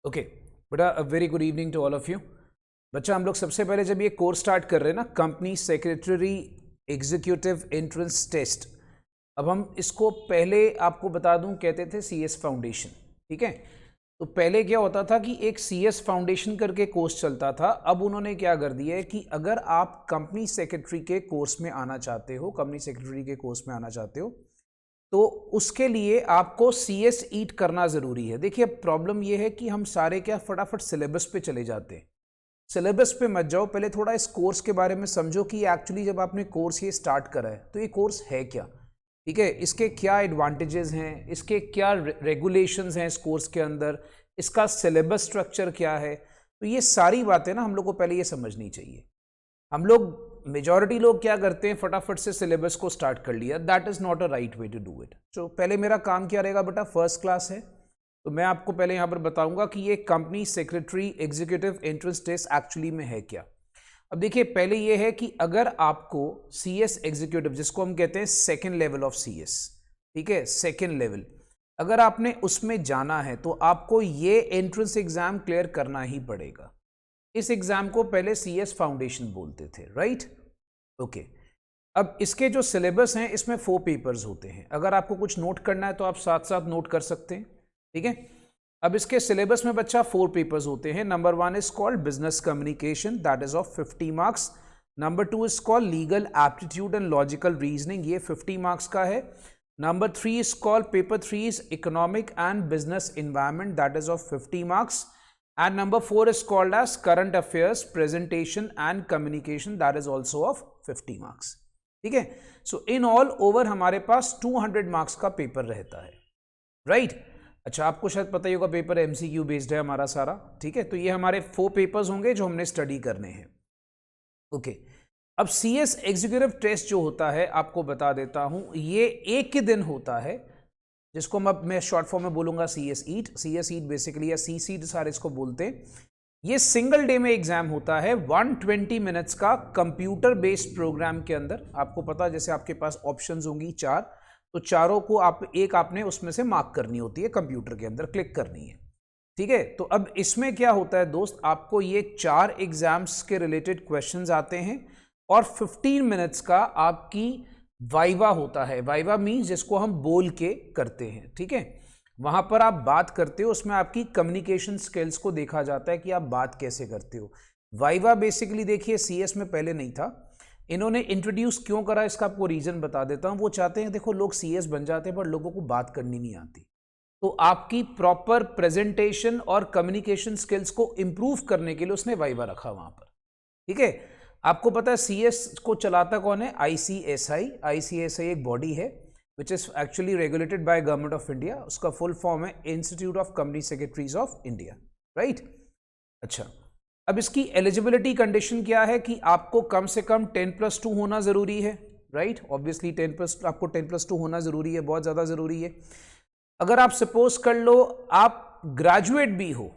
Okay बेटा, a very good evening to all of you. बच्चा, हम लोग सबसे पहले जब ये कोर्स स्टार्ट कर रहे हैं ना, company secretary executive entrance test, अब हम इसको पहले आपको बता दूं कहते थे सीएस फाउंडेशन। ठीक है, तो पहले क्या होता था कि एक सीएस फाउंडेशन करके कोर्स चलता था। अब उन्होंने क्या कर दिया है कि अगर आप कंपनी सेक्रेटरी के कोर्स में आना चाहते हो, कंपनी सेक्रेटरी के कोर्स में आना चाहते हो, तो उसके लिए आपको सीएस ईट करना ज़रूरी है। देखिए, प्रॉब्लम ये है कि हम सारे क्या फटाफट सिलेबस पे चले जाते हैं। सिलेबस पे मत जाओ, पहले थोड़ा इस कोर्स के बारे में समझो कि एक्चुअली जब आपने कोर्स ये स्टार्ट करा है तो ये कोर्स है क्या। ठीक है, इसके क्या एडवांटेजेस हैं, इसके क्या रेगुलेशंस हैं इस कोर्स के अंदर, इसका सिलेबस स्ट्रक्चर क्या है। तो ये सारी बातें ना हम लोग को पहले ये समझनी चाहिए। हम लोग मेजॉरिटी लोग क्या करते हैं, फटाफट से सिलेबस को स्टार्ट कर लिया। That is not a right way to do it. तो पहले मेरा काम क्या रहेगा बेटा, फर्स्ट क्लास है तो मैं आपको पहले यहाँ पर बताऊंगा कि ये company secretary executive entrance test actually में है क्या। अब देखिए, पहले ये है कि अगर आपको सीएस एग्जीक्यूटिव, जिसको हम कहते हैं सेकेंड लेवल ऑफ सीएस, ठीक है, सेकेंड लेवल, अगर आपने उसमें जाना है तो आपको ये एंट्रेंस एग्जाम क्लियर करना ही पड़ेगा। इस एग्जाम को पहले सीएस फाउंडेशन बोलते थे, राइट। ओके, अब इसके जो सिलेबस हैं इसमें 4 पेपर्स होते हैं। अगर आपको कुछ नोट करना है तो आप साथ साथ नोट कर सकते हैं। ठीक है, अब इसके सिलेबस में बच्चा 4 पेपर्स होते हैं। Number 1 is called business communication, that is of 50 marks. Number 2 is called legal aptitude and logical reasoning, ये 50 मार्क्स का है। Number 3 is called paper 3 is economic and business environment, that is of 50 marks. And number 4 is called as current affairs, presentation and communication, that is also of 50 marks. ठीक है, so in all over हमारे पास 200 marks का paper रहता है, right? अच्छा, आपको शायद पता ही होगा पेपर MCQ बेस्ड है हमारा सारा। ठीक है, तो ये हमारे 4 पेपर्स होंगे जो हमने स्टडी करने हैं। ओके, अब CS एग्जीक्यूटिव टेस्ट जो होता है आपको बता देता हूं, ये एक ही दिन होता है, जिसको मैं शॉर्ट फॉर्म में बोलूंगा CS ईट। CS ईट बेसिकली, या CC सारे इसको बोलते हैं। ये सिंगल डे में एग्जाम होता है, 120 मिनट्स का कंप्यूटर बेस्ड प्रोग्राम के अंदर। आपको पता, जैसे आपके पास ऑप्शंस होंगी 4, तो चारों को आपने उसमें से मार्क करनी होती है, कंप्यूटर के अंदर क्लिक करनी है। ठीक है, तो अब इसमें क्या होता है दोस्त, आपको ये 4 एग्जाम्स के रिलेटेड क्वेश्चंस आते हैं और 15 मिनट्स का आपकी वाइवा होता है। वाइवा मीन्स जिसको हम बोल के करते हैं। ठीक है, वहां पर आप बात करते हो, उसमें आपकी कम्युनिकेशन स्किल्स को देखा जाता है कि आप बात कैसे करते हो। वाइवा बेसिकली देखिए CS में पहले नहीं था, इन्होंने इंट्रोड्यूस क्यों करा, इसका आपको रीजन बता देता हूं। वो चाहते हैं, देखो लोग CS बन जाते हैं पर लोगों को बात करनी नहीं आती, तो आपकी प्रॉपर प्रेजेंटेशन और कम्युनिकेशन स्किल्स को इंप्रूव करने के लिए उसने वाइवा रखा वहां पर। ठीक है, आपको पता है CS को चलाता कौन है, ICSI। ICSI एक बॉडी है which is actually regulated by government of India. उसका फुल फॉर्म है institute of company secretaries of India, right. अच्छा, अब इसकी एलिजिबिलिटी कंडीशन क्या है कि आपको कम से कम 10+2 होना जरूरी है, राइट। ऑब्वियसली आपको 10+2 होना जरूरी है, बहुत ज्यादा जरूरी है। अगर आप सपोज कर लो आप ग्रेजुएट भी हो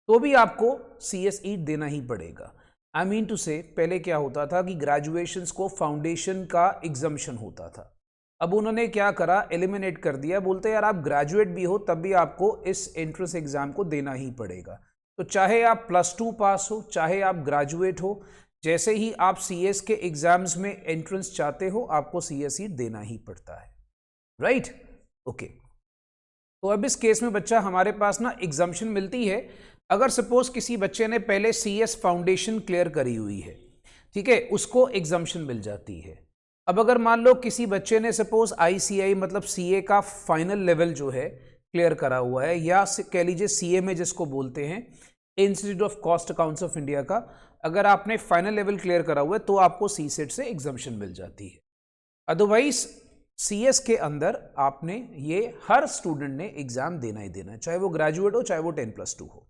तो भी आपको CS ईट देना ही पड़ेगा। आई मीन टू से, पहले क्या होता था कि ग्रेजुएशंस को फाउंडेशन का एग्जम्पशन होता था। अब उन्होंने क्या करा, एलिमिनेट कर दिया। बोलते यार आप ग्रेजुएट भी हो तब भी आपको इस एंट्रेंस एग्जाम को देना ही पड़ेगा। तो चाहे आप +2 पास हो, चाहे आप ग्रेजुएट हो, जैसे ही आप CS के एग्जाम्स में एंट्रेंस चाहते हो आपको CS ईट देना ही पड़ता है, राइट। ओके, तो अब इस केस में बच्चा हमारे पास ना एग्जम्पशन मिलती है। अगर सपोज किसी बच्चे ने पहले CS फाउंडेशन क्लियर करी हुई है, ठीक है, उसको एग्जम्पशन मिल जाती है। अब अगर मान लो किसी बच्चे ने सपोज ICI मतलब CA का फाइनल लेवल जो है क्लियर करा हुआ है, या कह लीजिए CA में जिसको बोलते हैं institute of cost accounts of India का, अगर आपने फाइनल लेवल क्लियर करा हुआ है तो आपको CSET से एग्जम्पशन मिल जाती है। अदरवाइज CS के अंदर आपने ये हर स्टूडेंट ने एग्जाम देना ही देना है, चाहे वो ग्रेजुएट हो चाहे वो 10+2 हो।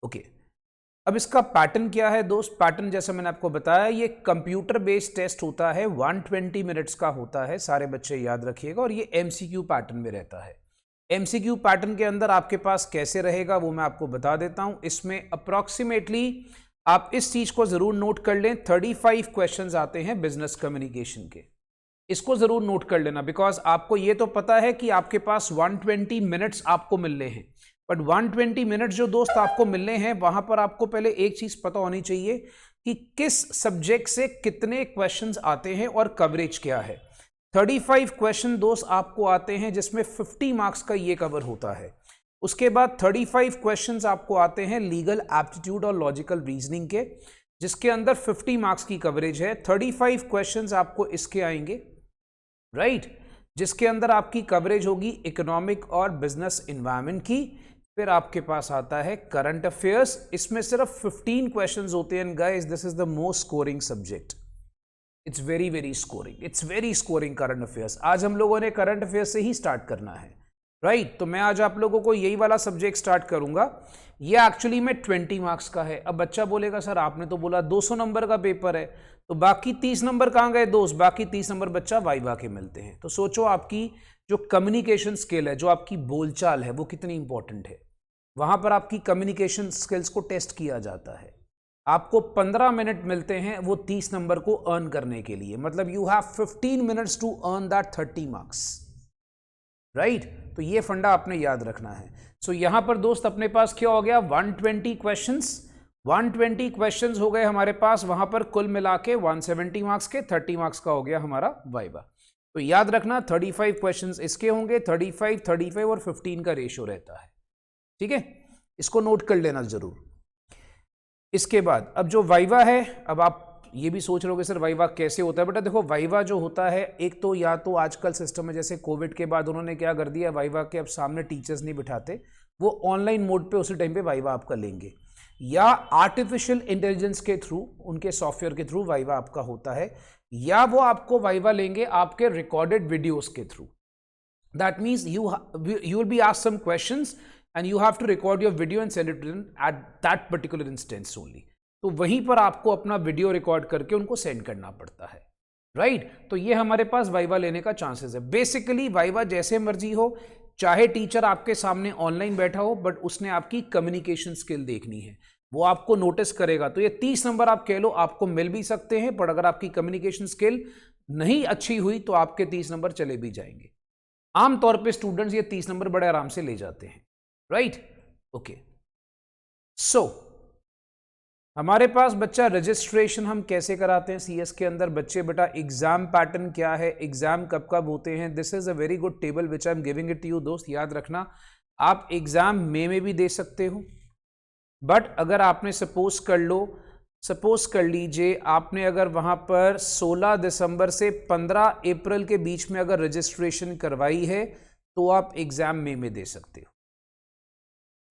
ओके, अब इसका पैटर्न क्या है दोस्त। पैटर्न जैसा मैंने आपको बताया, ये कंप्यूटर बेस्ड टेस्ट होता है, 120 मिनट्स का होता है, सारे बच्चे याद रखिएगा। और ये MCQ पैटर्न में रहता है। MCQ पैटर्न के अंदर आपके पास कैसे रहेगा वो मैं आपको बता देता हूं। इसमें अप्रॉक्सीमेटली आप इस चीज को जरूर नोट कर लें, 35 क्वेश्चंस आते हैं बिजनेस कम्युनिकेशन के। इसको जरूर नोट कर लेना, बिकॉज आपको ये तो पता है कि आपके पास 120 मिनट्स आपको मिलने हैं, बट 120 मिनट जो दोस्त आपको मिलने हैं वहां पर आपको पहले एक चीज पता होनी चाहिए कि किस सब्जेक्ट से कितने क्वेश्चंस आते हैं और कवरेज क्या है। 35 क्वेश्चन दोस्त आपको आते हैं जिसमें 50 मार्क्स का ये कवर होता है। उसके बाद 35 क्वेश्चंस आपको आते हैं लीगल एप्टीट्यूड और लॉजिकल रीजनिंग के, जिसके अंदर 50 मार्क्स की कवरेज है। 35 क्वेश्चंस आपको इसके आएंगे, राइट, जिसके अंदर आपकी कवरेज होगी इकोनॉमिक और बिजनेस एनवायरनमेंट की। फिर आपके पास आता है करंट अफेयर्स, इसमें सिर्फ 15 क्वेश्चंस होते हैं। Guys, this is the most scoring subject, it's very very scoring, it's very scoring current affairs. आज हम लोगों ने करंट अफेयर्स से ही स्टार्ट करना है, राइट। तो मैं आज आप लोगों को यही वाला सब्जेक्ट स्टार्ट करूंगा। ये एक्चुअली में 20 मार्क्स का है। अब बच्चा बोलेगा सर आपने तो बोला 200 नंबर का पेपर है, तो बाकी 30 नंबर कहाँ गए दोस्त? बाकी 30 नंबर बच्चा वाइवा के मिलते हैं। तो सोचो आपकी जो कम्युनिकेशन स्किल है, जो आपकी बोलचाल है, वो कितनी इंपॉर्टेंट है। वहां पर आपकी कम्युनिकेशन स्किल्स को टेस्ट किया जाता है। आपको 15 मिनट मिलते हैं वो 30 नंबर को अर्न करने के लिए, मतलब you have 15 minutes to earn that 30 marks, right. तो ये फंडा आपने याद रखना है। सो यहां पर दोस्त अपने पास क्या हो गया? 120 क्वेश्चंस, 120 क्वेश्चंस हो गए हमारे पास। वहां पर कुल मिला के 170 मार्क्स के 30 मार्क्स का हो गया हमारा वाइवा। तो याद रखना 35 क्वेश्चंस इसके होंगे, 35, 35 और 15 का रेशियो रहता है, ठीक है। इसको नोट कर लेना जरूर। इसके बाद अब जो वाइवा है, अब आप ये भी सोच रहे हो सर वाइवा कैसे होता है। बेटा देखो, वाइवा जो होता है, एक तो या तो आजकल सिस्टम में जैसे कोविड के बाद उन्होंने क्या कर दिया, वाइवा के अब सामने टीचर्स नहीं बिठाते, वो ऑनलाइन मोड पे उसी टाइम पे वाइवा आपका लेंगे, या आर्टिफिशियल इंटेलिजेंस के थ्रू, उनके सॉफ्टवेयर के थ्रू वाइवा आपका होता है, या वो आपको वाइवा लेंगे आपके रिकॉर्डेड वीडियोस के through. That means you will be asked some questions and you have to record your video and send it to them at that particular instance only। तो वहीं पर आपको अपना वीडियो रिकॉर्ड करके उनको सेंड करना पड़ता है, राइट। तो ये हमारे पास वाइवा लेने का चांसेस है। बेसिकली वाइवा जैसे मर्जी हो, चाहे टीचर आपके सामने ऑनलाइन बैठा हो, बट उसने आपकी कम्युनिकेशन स्किल देखनी है, वो आपको नोटिस करेगा। तो ये 30 नंबर आप कह लो आपको मिल भी सकते हैं, पर अगर आपकी कम्युनिकेशन स्किल नहीं अच्छी हुई तो आपके 30 नंबर चले भी जाएंगे। आमतौर पर स्टूडेंट्स ये 30 नंबर बड़े आराम से ले जाते हैं, राइट, ओके। सो हमारे पास बच्चा रजिस्ट्रेशन हम कैसे कराते हैं सीएस के अंदर? बच्चे बेटा एग्जाम पैटर्न क्या है, एग्जाम कब कब होते हैं? This is a very good table which I am giving it to you. दोस्त याद रखना, आप एग्जाम मई में भी दे सकते हो, बट अगर आपने सपोज कर लीजिए आपने अगर वहां पर 16 दिसंबर से 15 अप्रैल के बीच में अगर रजिस्ट्रेशन करवाई है तो आप एग्जाम मई में दे सकते हो,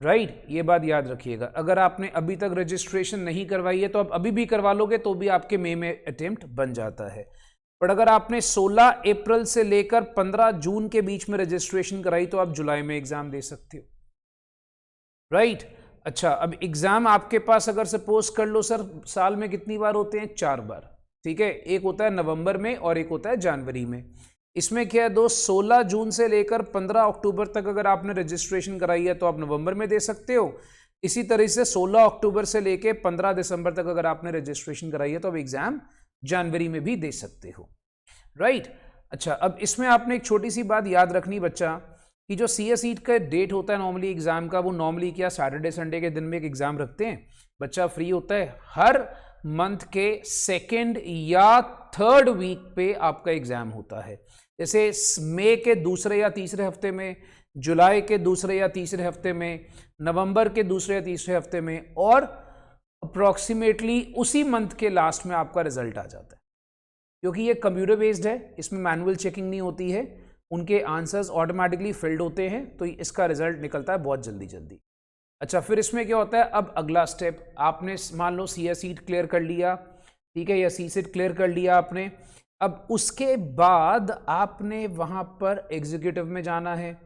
राइट। ये बात याद रखिएगा। अगर आपने अभी तक रजिस्ट्रेशन नहीं करवाई है तो आप अभी भी करवा लोगे तो भी आपके मई में अटेम्प्ट बन जाता है। पर अगर आपने 16 अप्रैल से लेकर 15 जून के बीच में रजिस्ट्रेशन कराई तो आप जुलाई में एग्जाम दे सकते हो, राइट। अच्छा, अब एग्जाम आपके पास अगर सपोज कर लो सर साल में कितनी बार होते हैं? 4 बार, ठीक है। एक होता है नवंबर में और एक होता है जनवरी में। इसमें क्या है दोस्त, 16 जून से लेकर 15 अक्टूबर तक अगर आपने रजिस्ट्रेशन कराई है तो आप नवंबर में दे सकते हो। इसी तरह से 16 अक्टूबर से लेकर 15 दिसंबर तक अगर आपने रजिस्ट्रेशन कराई है तो आप एग्जाम जनवरी में भी दे सकते हो, राइट। अच्छा, अब इसमें आपने एक छोटी सी बात याद रखनी बच्चा, कि जो सीएस ईट का डेट होता है नॉर्मली एग्जाम का, वो नॉर्मली क्या सैटरडे संडे के दिन में एक एग्जाम रखते हैं। बच्चा फ्री होता है हर मंथ के 2nd या 3rd वीक पे आपका एग्जाम होता है। जैसे मई के दूसरे या तीसरे हफ्ते में, जुलाई के दूसरे या तीसरे हफ्ते में, नवंबर के दूसरे या तीसरे हफ्ते में, और अप्रॉक्सीमेटली उसी मंथ के लास्ट में आपका रिजल्ट आ जाता है। क्योंकि ये कंप्यूटर बेस्ड है, इसमें मैनुअल चेकिंग नहीं होती है, उनके आंसर्स ऑटोमेटिकली फिल्ड होते हैं, तो इसका रिजल्ट निकलता है बहुत जल्दी जल्दी। अच्छा, फिर इसमें क्या होता है, अब अगला स्टेप, आपने मान लो सीएस सीट क्लियर कर लिया, ठीक है, या सी सीट क्लियर कर लिया आपने। अब उसके बाद आपने वहां पर एग्जीक्यूटिव में जाना है।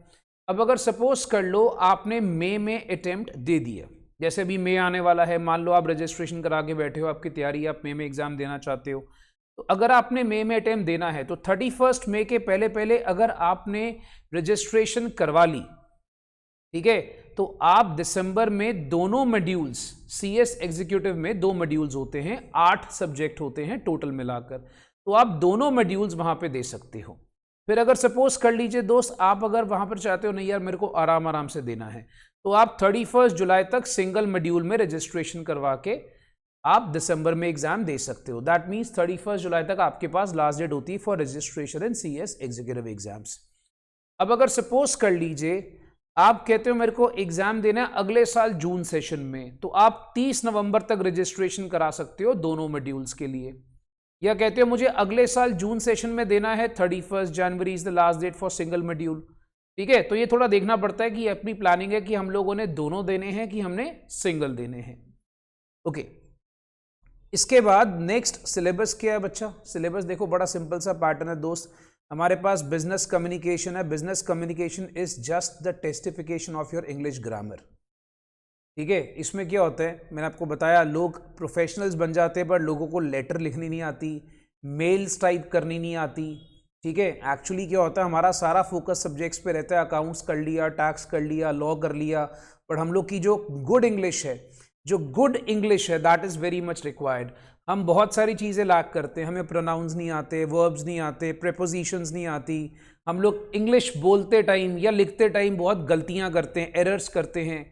अब अगर सपोज कर लो आपने मई में अटेम्प्ट दे दिया, जैसे अभी मई आने वाला है, मान लो आप रजिस्ट्रेशन करा के बैठे हो, आपकी तैयारी, आप मई में एग्जाम देना चाहते हो, तो अगर आपने मई में अटेम्प्ट देना है तो 31 मई के पहले पहले अगर आपने रजिस्ट्रेशन करवा ली, ठीक है, तो आप दिसंबर में दोनों मॉड्यूल्स, सीएस एग्जीक्यूटिव में 2 मॉड्यूल्स होते हैं, 8 सब्जेक्ट होते हैं टोटल मिलाकर, तो आप दोनों मॉड्यूल्स वहां पे दे सकते हो। फिर अगर सपोज कर लीजिए दोस्त, आप अगर वहां पर चाहते हो नहीं यार मेरे को आराम आराम से देना है, तो आप 31 जुलाई तक सिंगल मॉड्यूल में रजिस्ट्रेशन करवा के आप दिसंबर में एग्जाम दे सकते हो। दैट मीन्स 31 जुलाई तक आपके पास लास्ट डेट होती है for registration in CS executive exams. अब अगर सपोज कर लीजिए आप कहते हो मेरे को एग्जाम देना है अगले साल जून सेशन में, तो आप 30 नवंबर तक रजिस्ट्रेशन करा सकते हो दोनों मॉड्यूल्स के लिए। या कहते हो मुझे अगले साल जून सेशन में देना है, 31 January is the last date for single module. ठीक है, तो ये थोड़ा देखना पड़ता है कि अपनी प्लानिंग है कि हम लोगों ने दोनों देने हैं कि हमने सिंगल देने हैं। ओके, इसके बाद नेक्स्ट सिलेबस क्या है बच्चा? सिलेबस देखो बड़ा सिंपल सा पैटर्न है दोस्त। हमारे पास बिजनेस कम्युनिकेशन है। Business communication is just the testification of your English grammar. ठीक है, इसमें क्या होता है, मैंने आपको बताया लोग प्रोफेशनल्स बन जाते हैं पर लोगों को लेटर लिखनी नहीं आती, मेल्स टाइप करनी नहीं आती। ठीक है, एक्चुअली क्या होता है हमारा सारा फोकस सब्जेक्ट्स पे रहता है, अकाउंट्स कर लिया, टैक्स कर लिया, लॉ कर लिया, पर हम लोग की जो गुड इंग्लिश है, जो गुड इंग्लिश है that is very much required. हम बहुत सारी चीज़ें लैक करते हैं, हमें प्रोनाउंस नहीं आते, वर्ब्स नहीं आते, प्रेपोजिशंस नहीं आती। हम लोग इंग्लिश बोलते टाइम या लिखते टाइम बहुत गलतियां करते हैं, एरर्स करते हैं।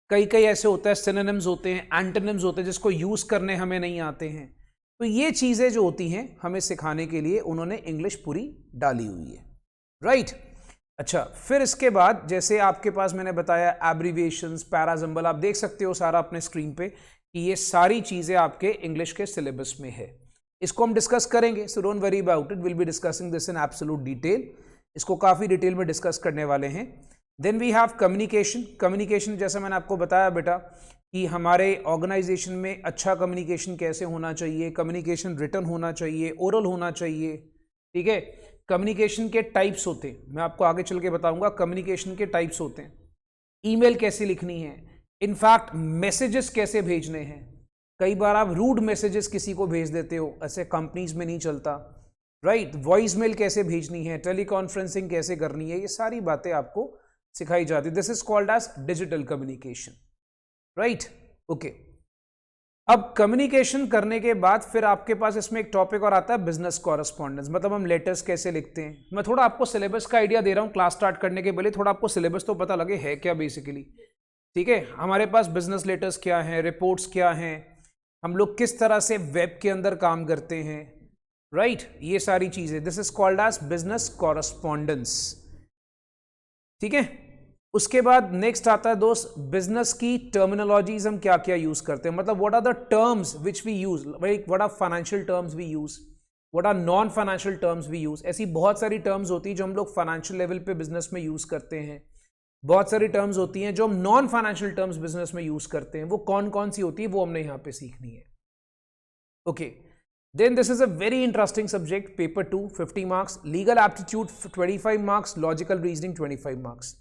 कई ऐसे होता है सिनोनिम्स होते हैं, एंटोनिम्स होते हैं जिसको यूज़ करने हमें नहीं आते हैं। तो ये चीज़ें जो होती हैं हमें सिखाने के लिए उन्होंने इंग्लिश पूरी डाली हुई है, राइट। अच्छा, फिर इसके बाद जैसे आपके पास मैंने बताया एब्रीविएशंस, पैराजम्बल, आप देख सकते हो सारा अपने स्क्रीन पे कि ये सारी चीज़ें आपके इंग्लिश के सिलेबस में है। इसको हम डिस्कस करेंगे, so don't worry about it, will be discussing this in absolute detail. इसको काफ़ी डिटेल में डिस्कस करने वाले हैं। Then we have communication. Communication जैसा मैंने आपको बताया बेटा कि हमारे ऑर्गेनाइजेशन में अच्छा कम्युनिकेशन कैसे होना चाहिए, कम्युनिकेशन रिटन होना चाहिए, ओरल होना चाहिए। ठीक है, कम्युनिकेशन के टाइप्स होते हैं, मैं आपको आगे चल के बताऊंगा कम्युनिकेशन के टाइप्स होते हैं। ईमेल कैसे लिखनी है, इनफैक्ट मैसेजेस कैसे भेजने हैं। कई बार आप रूड मैसेजेस किसी को भेज देते हो, ऐसे कंपनीज में नहीं चलता, राइट। वॉइस मेल कैसे भेजनी है, टेलीकॉन्फ्रेंसिंग कैसे करनी है, ये सारी बातें आपको सिखाई जाती है। This is called as digital communication, right. Okay, अब कम्युनिकेशन करने के बाद फिर आपके पास इसमें एक टॉपिक और आता है बिजनेस कॉरेस्पॉन्डेंस, मतलब हम लेटर्स कैसे लिखते हैं। मैं थोड़ा आपको सिलेबस का आइडिया दे रहा हूँ क्लास स्टार्ट करने के पहले, थोड़ा आपको सिलेबस तो पता लगे है क्या बेसिकली। ठीक है, हमारे पास बिजनेस लेटर्स क्या हैं, रिपोर्ट्स क्या हैं, हम लोग किस तरह से वेब के अंदर काम करते हैं, राइट, ये सारी चीजें। This is called as business correspondence. ठीक है, उसके बाद नेक्स्ट आता है दोस्त बिजनेस की टर्मिनोलॉजीज हम क्या क्या यूज करते हैं, मतलब what are the terms which we use, like what are financial terms we use, what are non financial terms we use. ऐसी बहुत सारी टर्म्स होती है जो हम लोग फाइनेंशियल लेवल पे बिजनेस में यूज करते हैं, बहुत सारी टर्म्स होती हैं जो हम नॉन फाइनेंशियल टर्म्स बिजनेस में यूज करते हैं। वो कौन कौन सी होती है वो हमने यहाँ पे सीखनी है। Okay, then this is a very interesting subject, paper 2 50 marks, legal aptitude 25 marks, logical reasoning 25 marks.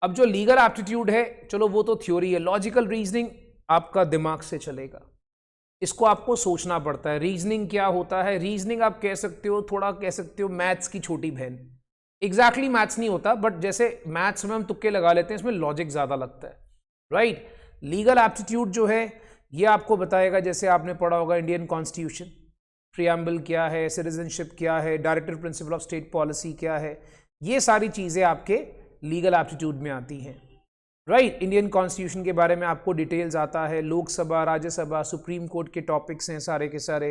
अब जो लीगल एप्टीट्यूड है चलो वो तो थ्योरी है, लॉजिकल रीजनिंग आपका दिमाग से चलेगा, इसको आपको सोचना पड़ता है। रीजनिंग क्या होता है, रीजनिंग आप कह सकते हो, थोड़ा कह सकते हो मैथ्स की छोटी बहन। एग्जैक्टली मैथ्स नहीं होता, बट जैसे मैथ्स में हम तुक्के लगा लेते हैं, इसमें लॉजिक ज्यादा लगता है, राइट। लीगल एप्टीट्यूड जो है ये आपको बताएगा, जैसे आपने पढ़ा होगा इंडियन कॉन्स्टिट्यूशन, प्रियम्बल क्या है, सिटीजनशिप क्या है, directive principle of state policy क्या है, ये सारी चीजें आपके लीगल एप्टीट्यूड में आती हैं, राइट। इंडियन कॉन्स्टिट्यूशन के बारे में आपको डिटेल्स आता है, लोकसभा, राज्यसभा, सुप्रीम कोर्ट के टॉपिक्स हैं सारे के सारे।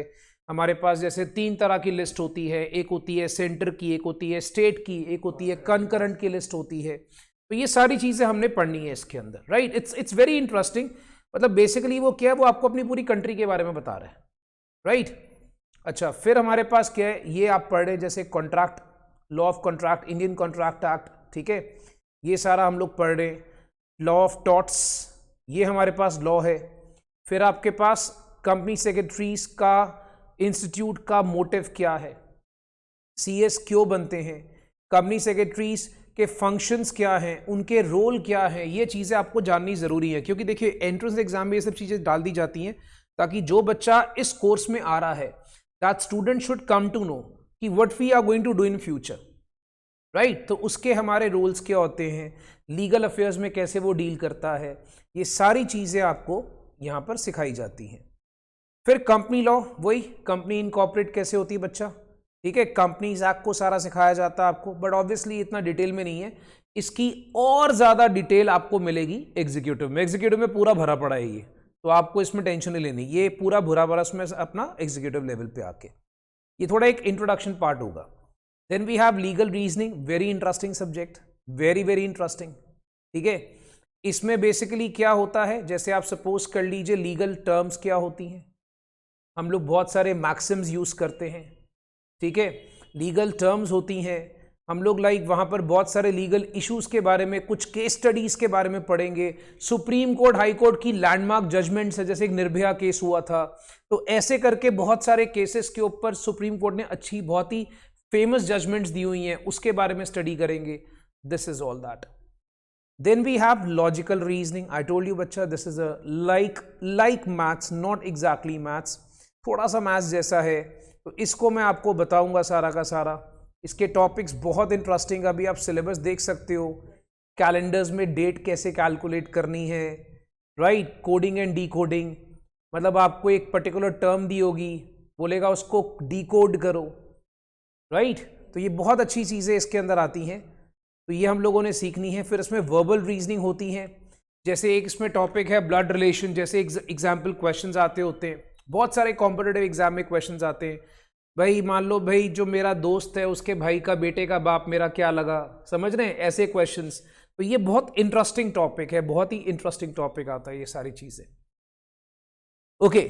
हमारे पास जैसे 3 तरह की लिस्ट होती है, एक होती है सेंटर की, एक होती है स्टेट की, एक होती है कंकरेंट की लिस्ट होती है। तो ये सारी चीज़ें हमने पढ़नी है इसके अंदर, राइट। इट्स वेरी इंटरेस्टिंग, मतलब बेसिकली वो क्या है, वो आपको अपनी पूरी कंट्री के बारे में बता रहा है, राइट। अच्छा, फिर हमारे पास क्या है, ये आप पढ़ रहे जैसे contract, law of contract, Indian contract act, ठीक है, ये सारा हम लोग पढ़ रहे हैं। लॉ ऑफ टॉर्ट्स, ये हमारे पास लॉ है। फिर आपके पास कंपनी सेक्रेटरीज का इंस्टीट्यूट का मोटिव क्या है, CS क्यों बनते हैं, कंपनी सेक्रेटरीज के फंक्शंस क्या हैं, उनके रोल क्या है, ये चीज़ें आपको जाननी ज़रूरी है। क्योंकि देखिए एंट्रेंस एग्जाम में ये सब चीज़ें डाल दी जाती हैं ताकि जो बच्चा इस कोर्स में आ रहा है, that student should come to know कि what we are going to do in future, right. तो उसके हमारे रोल्स क्या होते हैं, लीगल अफेयर्स में कैसे वो डील करता है, ये सारी चीज़ें आपको यहाँ पर सिखाई जाती हैं। फिर कंपनी लॉ, वही कंपनी इनकॉर्पोरेट कैसे होती है बच्चा, ठीक है, कंपनीज एक्ट को सारा सिखाया जाता है आपको, बट ऑब्वियसली इतना डिटेल में नहीं है इसकी और ज्यादा डिटेल आपको मिलेगी एग्जीक्यूटिव में। एग्जीक्यूटिव में पूरा भरा पड़ा है ये, तो आपको इसमें टेंशन नहीं लेनी, ये पूरा भरा भरा इसमें अपना एग्जीक्यूटिव लेवल पे आके, ये थोड़ा एक इंट्रोडक्शन पार्ट होगा। Then we have legal reasoning, very interesting subject, very very interesting. ठीक है, इसमें बेसिकली क्या होता है, जैसे आप सपोज कर लीजिए लीगल टर्म्स क्या होती हैं, हम लोग बहुत सारे मैक्सिम्स यूज करते हैं। ठीक है, लीगल टर्म्स होती हैं, हम लोग लाइक वहां पर बहुत सारे लीगल इश्यूज के बारे में, कुछ केस स्टडीज के बारे में पढ़ेंगे। सुप्रीम कोर्ट, हाई कोर्ट की लैंडमार्क जजमेंट्स है, जैसे एक निर्भया केस हुआ था, तो ऐसे करके बहुत सारे केसेस के ऊपर सुप्रीम कोर्ट ने अच्छी बहुत ही फेमस जजमेंट्स दी हुई हैं, उसके बारे में स्टडी करेंगे। This is all that. Then we have logical reasoning. I told you बच्चा, this is a like maths, not exactly maths, थोड़ा सा मैथ्स जैसा है, तो इसको मैं आपको बताऊंगा सारा का सारा। इसके टॉपिक्स बहुत इंटरेस्टिंग, अभी आप सिलेबस देख सकते हो, कैलेंडर्स में डेट कैसे कैलकुलेट करनी है, राइट, कोडिंग एंड डीकोडिंग, मतलब आपको एक पर्टिकुलर टर्म दी होगी, बोलेगा उसको डीकोड करो, राइट, तो ये बहुत अच्छी चीज़ें इसके अंदर आती हैं, तो ये हम लोगों ने सीखनी है। फिर इसमें वर्बल रीजनिंग होती है, जैसे एक इसमें टॉपिक है ब्लड रिलेशन, जैसे एग्जाम्पल क्वेश्चंस आते होते हैं, बहुत सारे कॉम्पिटिटिव एग्जाम में क्वेश्चंस आते हैं, भाई मान लो भाई जो मेरा दोस्त है उसके भाई का बेटे का बाप मेरा क्या लगा, समझ रहे हैं, ऐसे क्वेश्चंस। तो ये बहुत इंटरेस्टिंग टॉपिक है, बहुत ही इंटरेस्टिंग टॉपिक आता है ये सारी चीजें। ओके,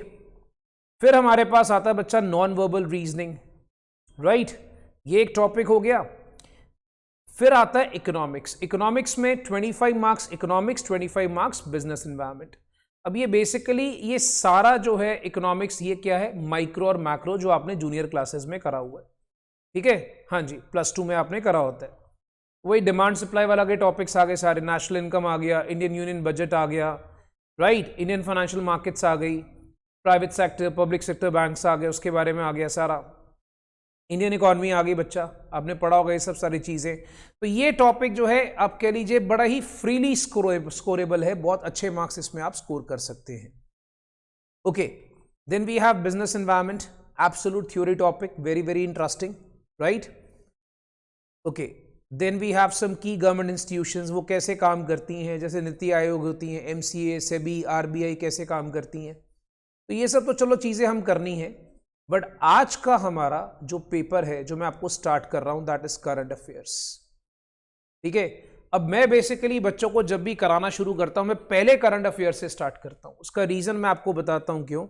फिर हमारे पास आता है बच्चा नॉन वर्बल रीजनिंग, राइट, ये एक टॉपिक हो गया। फिर आता है इकोनॉमिक्स। इकोनॉमिक्स में 25 marks economics, 25 marks business environment. अब ये बेसिकली ये सारा जो है इकोनॉमिक्स, ये क्या है, माइक्रो और मैक्रो, जो आपने जूनियर क्लासेस में करा हुआ है। ठीक है, हाँ जी, +2 में आपने करा होता है। वही डिमांड सप्लाई वाला के टॉपिक्स आ गए सारे, नेशनल इनकम आ गया, इंडियन यूनियन बजट आ गया, राइट, इंडियन फाइनेंशियल मार्केट्स आ गई, private sector, public sector banks आ गए, उसके बारे में आ गया सारा, इंडियन इकोनॉमी आ गई, बच्चा आपने पढ़ा होगा ये सब सारी चीजें। तो ये टॉपिक जो है आप कह लीजिए बड़ा ही फ्रीली स्कोरेबल है, बहुत अच्छे मार्क्स इसमें आप स्कोर कर सकते हैं। Okay, then we have business environment, absolute theory topic, very very interesting, right. Okay, then we have some key government institutions, वो कैसे काम करती हैं, जैसे नीति आयोग होती हैं, MCA, सेबी, RBI कैसे काम करती हैं, तो ये सब तो चलो चीजें हम करनी है। बट आज का हमारा जो पेपर है जो मैं आपको स्टार्ट कर रहा हूं, दैट इज करंट अफेयर्स। ठीक है, अब मैं बेसिकली बच्चों को जब भी कराना शुरू करता हूं, मैं पहले करंट अफेयर्स से स्टार्ट करता हूं। उसका रीजन मैं आपको बताता हूं क्यों।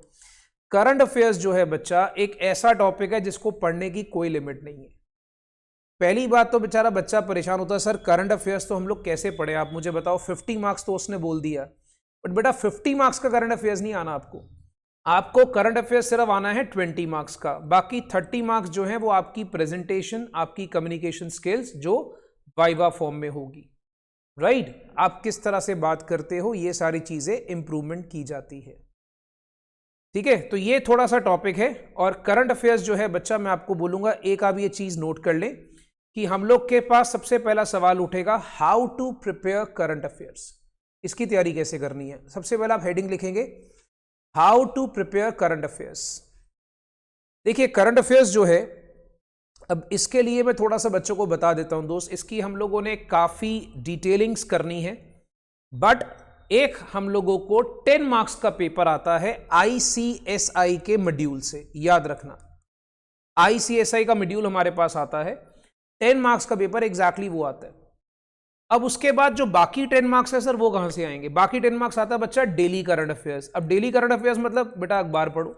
करंट अफेयर्स जो है बच्चा एक ऐसा टॉपिक है जिसको पढ़ने की कोई लिमिट नहीं है। पहली बात तो बेचारा बच्चा परेशान होता है, सर करंट अफेयर्स तो हम लोग कैसे पढ़े, आप मुझे बताओ। 50 मार्क्स तो उसने बोल दिया, बट बेटा 50 मार्क्स का करंट अफेयर्स नहीं आना आपको। आपको करंट अफेयर्स सिर्फ आना है 20 मार्क्स का, बाकी 30 मार्क्स जो है वो आपकी प्रेजेंटेशन, आपकी कम्युनिकेशन स्किल्स जो वाइवा फॉर्म में होगी, राइट, आप किस तरह से बात करते हो, ये सारी चीजें इंप्रूवमेंट की जाती है। ठीक है, तो ये थोड़ा सा टॉपिक है। और करंट अफेयर्स जो है बच्चा मैं आपको बोलूंगा, एक आप ये चीज नोट कर लें कि हम लोग के पास सबसे पहला सवाल उठेगा, how to prepare current affairs, इसकी तैयारी कैसे करनी है। सबसे पहला आप हेडिंग लिखेंगे, how to prepare current affairs. देखिए करंट अफेयर्स जो है, अब इसके लिए मैं थोड़ा सा बच्चों को बता देता हूं दोस्त, इसकी हम लोगों ने काफी डिटेलिंग्स करनी है, बट एक हम लोगों को 10 मार्क्स का पेपर आता है ICSI के मॉड्यूल से, याद रखना ICSI का मॉड्यूल हमारे पास आता है, 10 मार्क्स का पेपर एग्जैक्टली वो आता है। अब उसके बाद जो बाकी 10 मार्क्स है सर वो कहां से आएंगे, बाकी 10 मार्क्स आता है बच्चा डेली करंट अफेयर्स। अब डेली करंट अफेयर्स मतलब बेटा अखबार पढ़ो,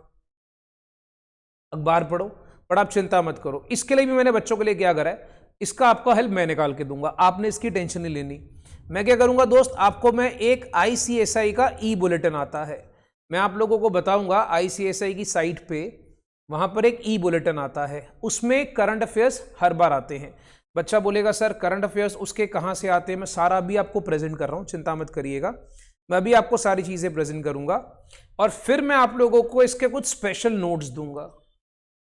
अखबार पढ़ो, पर आप चिंता मत करो, इसके लिए भी मैंने बच्चों के लिए क्या करा है, इसका आपका हेल्प मैं निकाल के दूंगा, आपने इसकी टेंशन नहीं लेनी। मैं क्या करूंगा दोस्त, आपको मैं एक ICSI का बुलेटिन आता है, मैं आप लोगों को बताऊंगा ICSI की साइट पे, वहां पर एक बुलेटिन आता है, उसमें करंट अफेयर्स हर बार आते हैं। बच्चा बोलेगा सर करंट अफेयर्स उसके कहां से आते हैं, मैं सारा अभी आपको प्रेजेंट कर रहा हूं, चिंता मत करिएगा, मैं अभी आपको सारी चीजें प्रेजेंट करूंगा, और फिर मैं आप लोगों को इसके कुछ स्पेशल नोट्स दूंगा।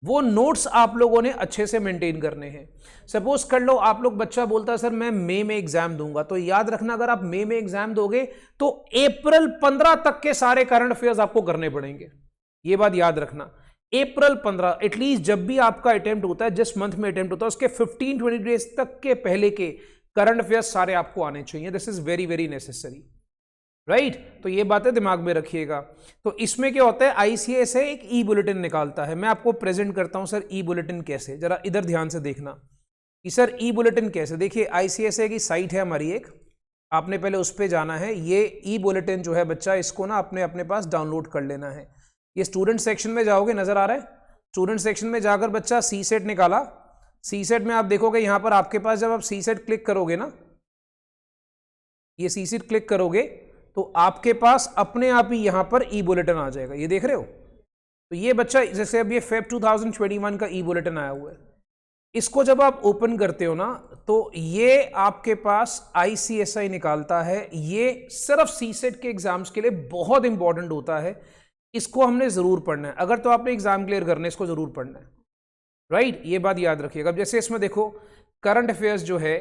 वो नोट्स आप लोगों ने अच्छे से मेंटेन करने हैं। सपोज कर लो आप लोग, बच्चा बोलता है सर मैं मई में एग्जाम दूंगा, तो याद रखना अगर आप मई में एग्जाम दोगे तो अप्रैल 15 तक के सारे करंट अफेयर्स आपको करने पड़ेंगे, ये बात याद रखना। अप्रैल 15 एटलीस्ट जब भी आपका अटेम्प्ट होता है, जिस मंथ में अटेम्प्ट होता है उसके 15-20 डेज तक के पहले के करंट अफेयर्स सारे आपको आने चाहिए, this is very very necessary, right. तो ये बातें दिमाग में रखिएगा। तो इसमें क्या होता है, आईसीएसए एक ई बुलेटिन निकालता है। मैं आपको प्रेजेंट करता हूं सर ई बुलेटिन कैसे, जरा इधर ध्यान से देखना कि सर ई बुलेटिन कैसे। देखिए आईसीएसए की साइट है हमारी एक, आपने पहले उस पर जाना है। ये ई बुलेटिन जो है बच्चा, इसको ना अपने पास डाउनलोड कर लेना है। ये स्टूडेंट सेक्शन में जाओगे, नजर आ रहा है, स्टूडेंट सेक्शन में जाकर बच्चा सी सेट निकाला। सी सेट में आप देखोगे यहां पर आपके पास, जब आप सी सेट क्लिक करोगे ना, ये सी सेट क्लिक करोगे तो आपके पास अपने आप ही यहां पर ई बुलेटिन आ जाएगा, ये देख रहे हो। तो ये बच्चा जैसे अब ये फेब 2021 का ई बुलेटिन आया हुआ है, इसको जब आप ओपन करते हो ना तो ये आपके पास आईसीएसआई निकालता है। ये सिर्फ सी सेट के एग्जाम्स के लिए बहुत इंपॉर्टेंट होता है, इसको हमने जरूर पढ़ना है। अगर तो आपने एग्जाम क्लियर करने, इसको जरूर पढ़ना है, राइट। ये बात याद रखिएगा। अब जैसे इसमें देखो करंट अफेयर्स जो है,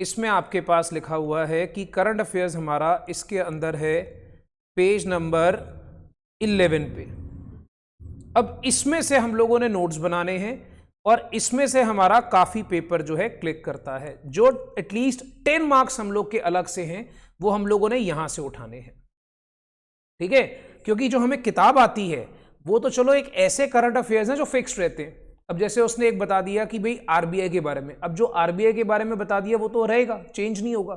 इसमें आपके पास लिखा हुआ है कि करंट अफेयर्स हमारा इसके अंदर है पेज नंबर 11 पे। अब इसमें से हम लोगों ने नोट्स बनाने हैं और इसमें से हमारा काफी पेपर जो है क्लिक करता है। जो एटलीस्ट 10 मार्क्स हम लोग के अलग से हैं वो हम लोगों ने यहां से उठाने हैं, ठीक है। क्योंकि जो हमें किताब आती है वो तो चलो एक ऐसे करंट अफेयर्स हैं जो फिक्स्ड रहते हैं। अब जैसे उसने एक बता दिया कि भाई आरबीआई के बारे में, अब जो आरबीआई के बारे में बता दिया वो तो रहेगा, चेंज नहीं होगा।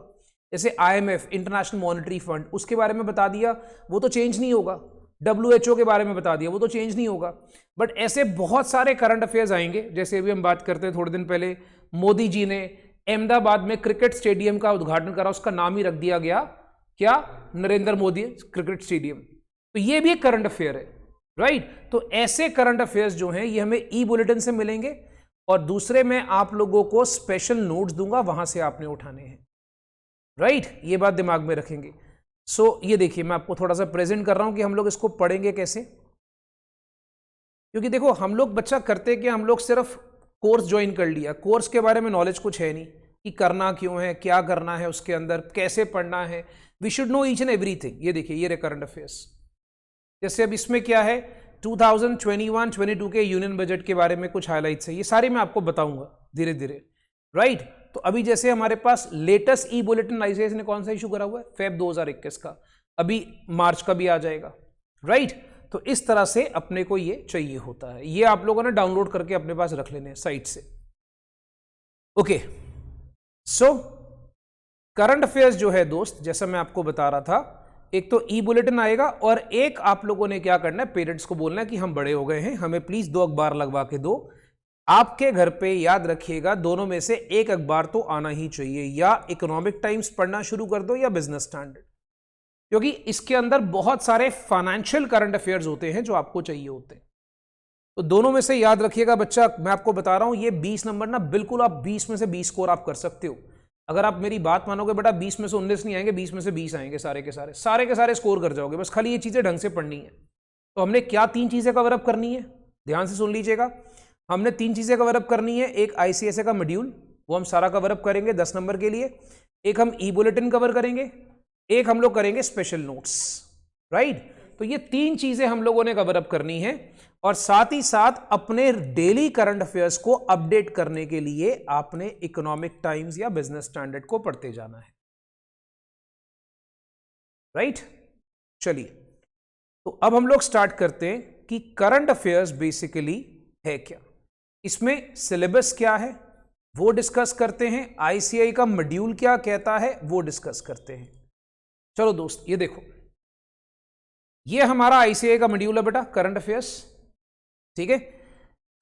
जैसे आईएमएफ, इंटरनेशनल मॉनेटरी फंड, उसके बारे में बता दिया वो तो चेंज नहीं होगा। डब्ल्यूएचओ के बारे में बता दिया वो तो चेंज नहीं होगा। बट ऐसे बहुत सारे करंट अफेयर्स आएंगे। जैसे अभी हम बात करते हैं, थोड़े दिन पहले मोदी जी ने अहमदाबाद में क्रिकेट स्टेडियम का उद्घाटन करा, उसका नाम ही रख दिया गया क्या, नरेंद्र मोदी क्रिकेट स्टेडियम। तो ये भी एक करंट अफेयर है, राइट। तो ऐसे करंट अफेयर्स जो हैं ये हमें ई बुलेटिन से मिलेंगे और दूसरे में आप लोगों को स्पेशल नोट्स दूंगा, वहां से आपने उठाने हैं, राइट। ये बात दिमाग में रखेंगे। सो ये देखिए मैं आपको थोड़ा सा प्रेजेंट कर रहा हूं कि हम लोग इसको पढ़ेंगे कैसे। क्योंकि देखो हम लोग बच्चा करते कि हम लोग सिर्फ कोर्स ज्वाइन कर लिया, कोर्स के बारे में नॉलेज कुछ है नहीं कि करना क्यों है, क्या करना है, उसके अंदर कैसे पढ़ना है। We should know each and everything. ये देखिए ये करंट अफेयर्स। जैसे अब इसमें क्या है, 2021-22 के यूनियन बजट के बारे में कुछ हाइलाइट्स है, ये सारे मैं आपको बताऊंगा धीरे धीरे, राइट। तो अभी जैसे हमारे पास लेटेस्ट ई बुलेटिन आईसीएस ने कौन सा इशू करा हुआ है, फेब 2021 का, अभी मार्च का भी आ जाएगा, राइट। तो इस तरह से अपने को ये चाहिए होता है। ये आप लोगों ने डाउनलोड करके अपने पास रख लेने साइट से, ओके। सो करंट अफेयर्स जो है दोस्त, जैसा मैं आपको बता रहा था, एक तो ई बुलेटिन आएगा और एक आप लोगों ने क्या करना है, पेरेंट्स को बोलना है कि हम बड़े हो गए हैं, हमें प्लीज 2 अखबार लगवा के दो। आपके घर पे याद रखिएगा दोनों में से एक अखबार तो आना ही चाहिए, या इकोनॉमिक टाइम्स पढ़ना शुरू कर दो या बिजनेस स्टैंडर्ड, क्योंकि इसके अंदर बहुत सारे फाइनेंशियल करंट अफेयर्स होते हैं जो आपको चाहिए होते हैं। तो दोनों में से याद रखिएगा बच्चा, मैं आपको बता रहा हूं ये 20 नंबर ना बिल्कुल आप 20 में से 20 स्कोर आप कर सकते हो। अगर आप मेरी बात मानोगे बेटा, 20 में से 19 नहीं आएंगे, 20 में से 20 आएंगे, सारे के सारे स्कोर कर जाओगे। बस खाली ये चीजें ढंग से पढ़नी है। तो हमने क्या 3 चीजें कवरअप करनी है, ध्यान से सुन लीजिएगा। हमने 3 चीजें कवरअप करनी है। एक आईसीएसए का मॉड्यूल, वो हम सारा कवरअप करेंगे 10 नंबर के लिए। एक हम ई बुलेटिन कवर करेंगे, एक हम लोग करेंगे स्पेशल नोट्स, राइट। तो ये 3 चीजें हम लोगों ने कवरअप करनी है और साथ ही साथ अपने डेली करंट अफेयर्स को अपडेट करने के लिए आपने इकोनॉमिक टाइम्स या बिजनेस स्टैंडर्ड को पढ़ते जाना है, राइट। चलिए तो अब हम लोग स्टार्ट करते हैं कि करंट अफेयर्स बेसिकली है क्या, इसमें सिलेबस क्या है वो डिस्कस करते हैं, आईसीआई का मॉड्यूल क्या कहता है वो डिस्कस करते हैं। चलो दोस्त ये देखो, ये हमारा आईसीआई का मॉड्यूल है बेटा, करंट अफेयर्स, ठीक है।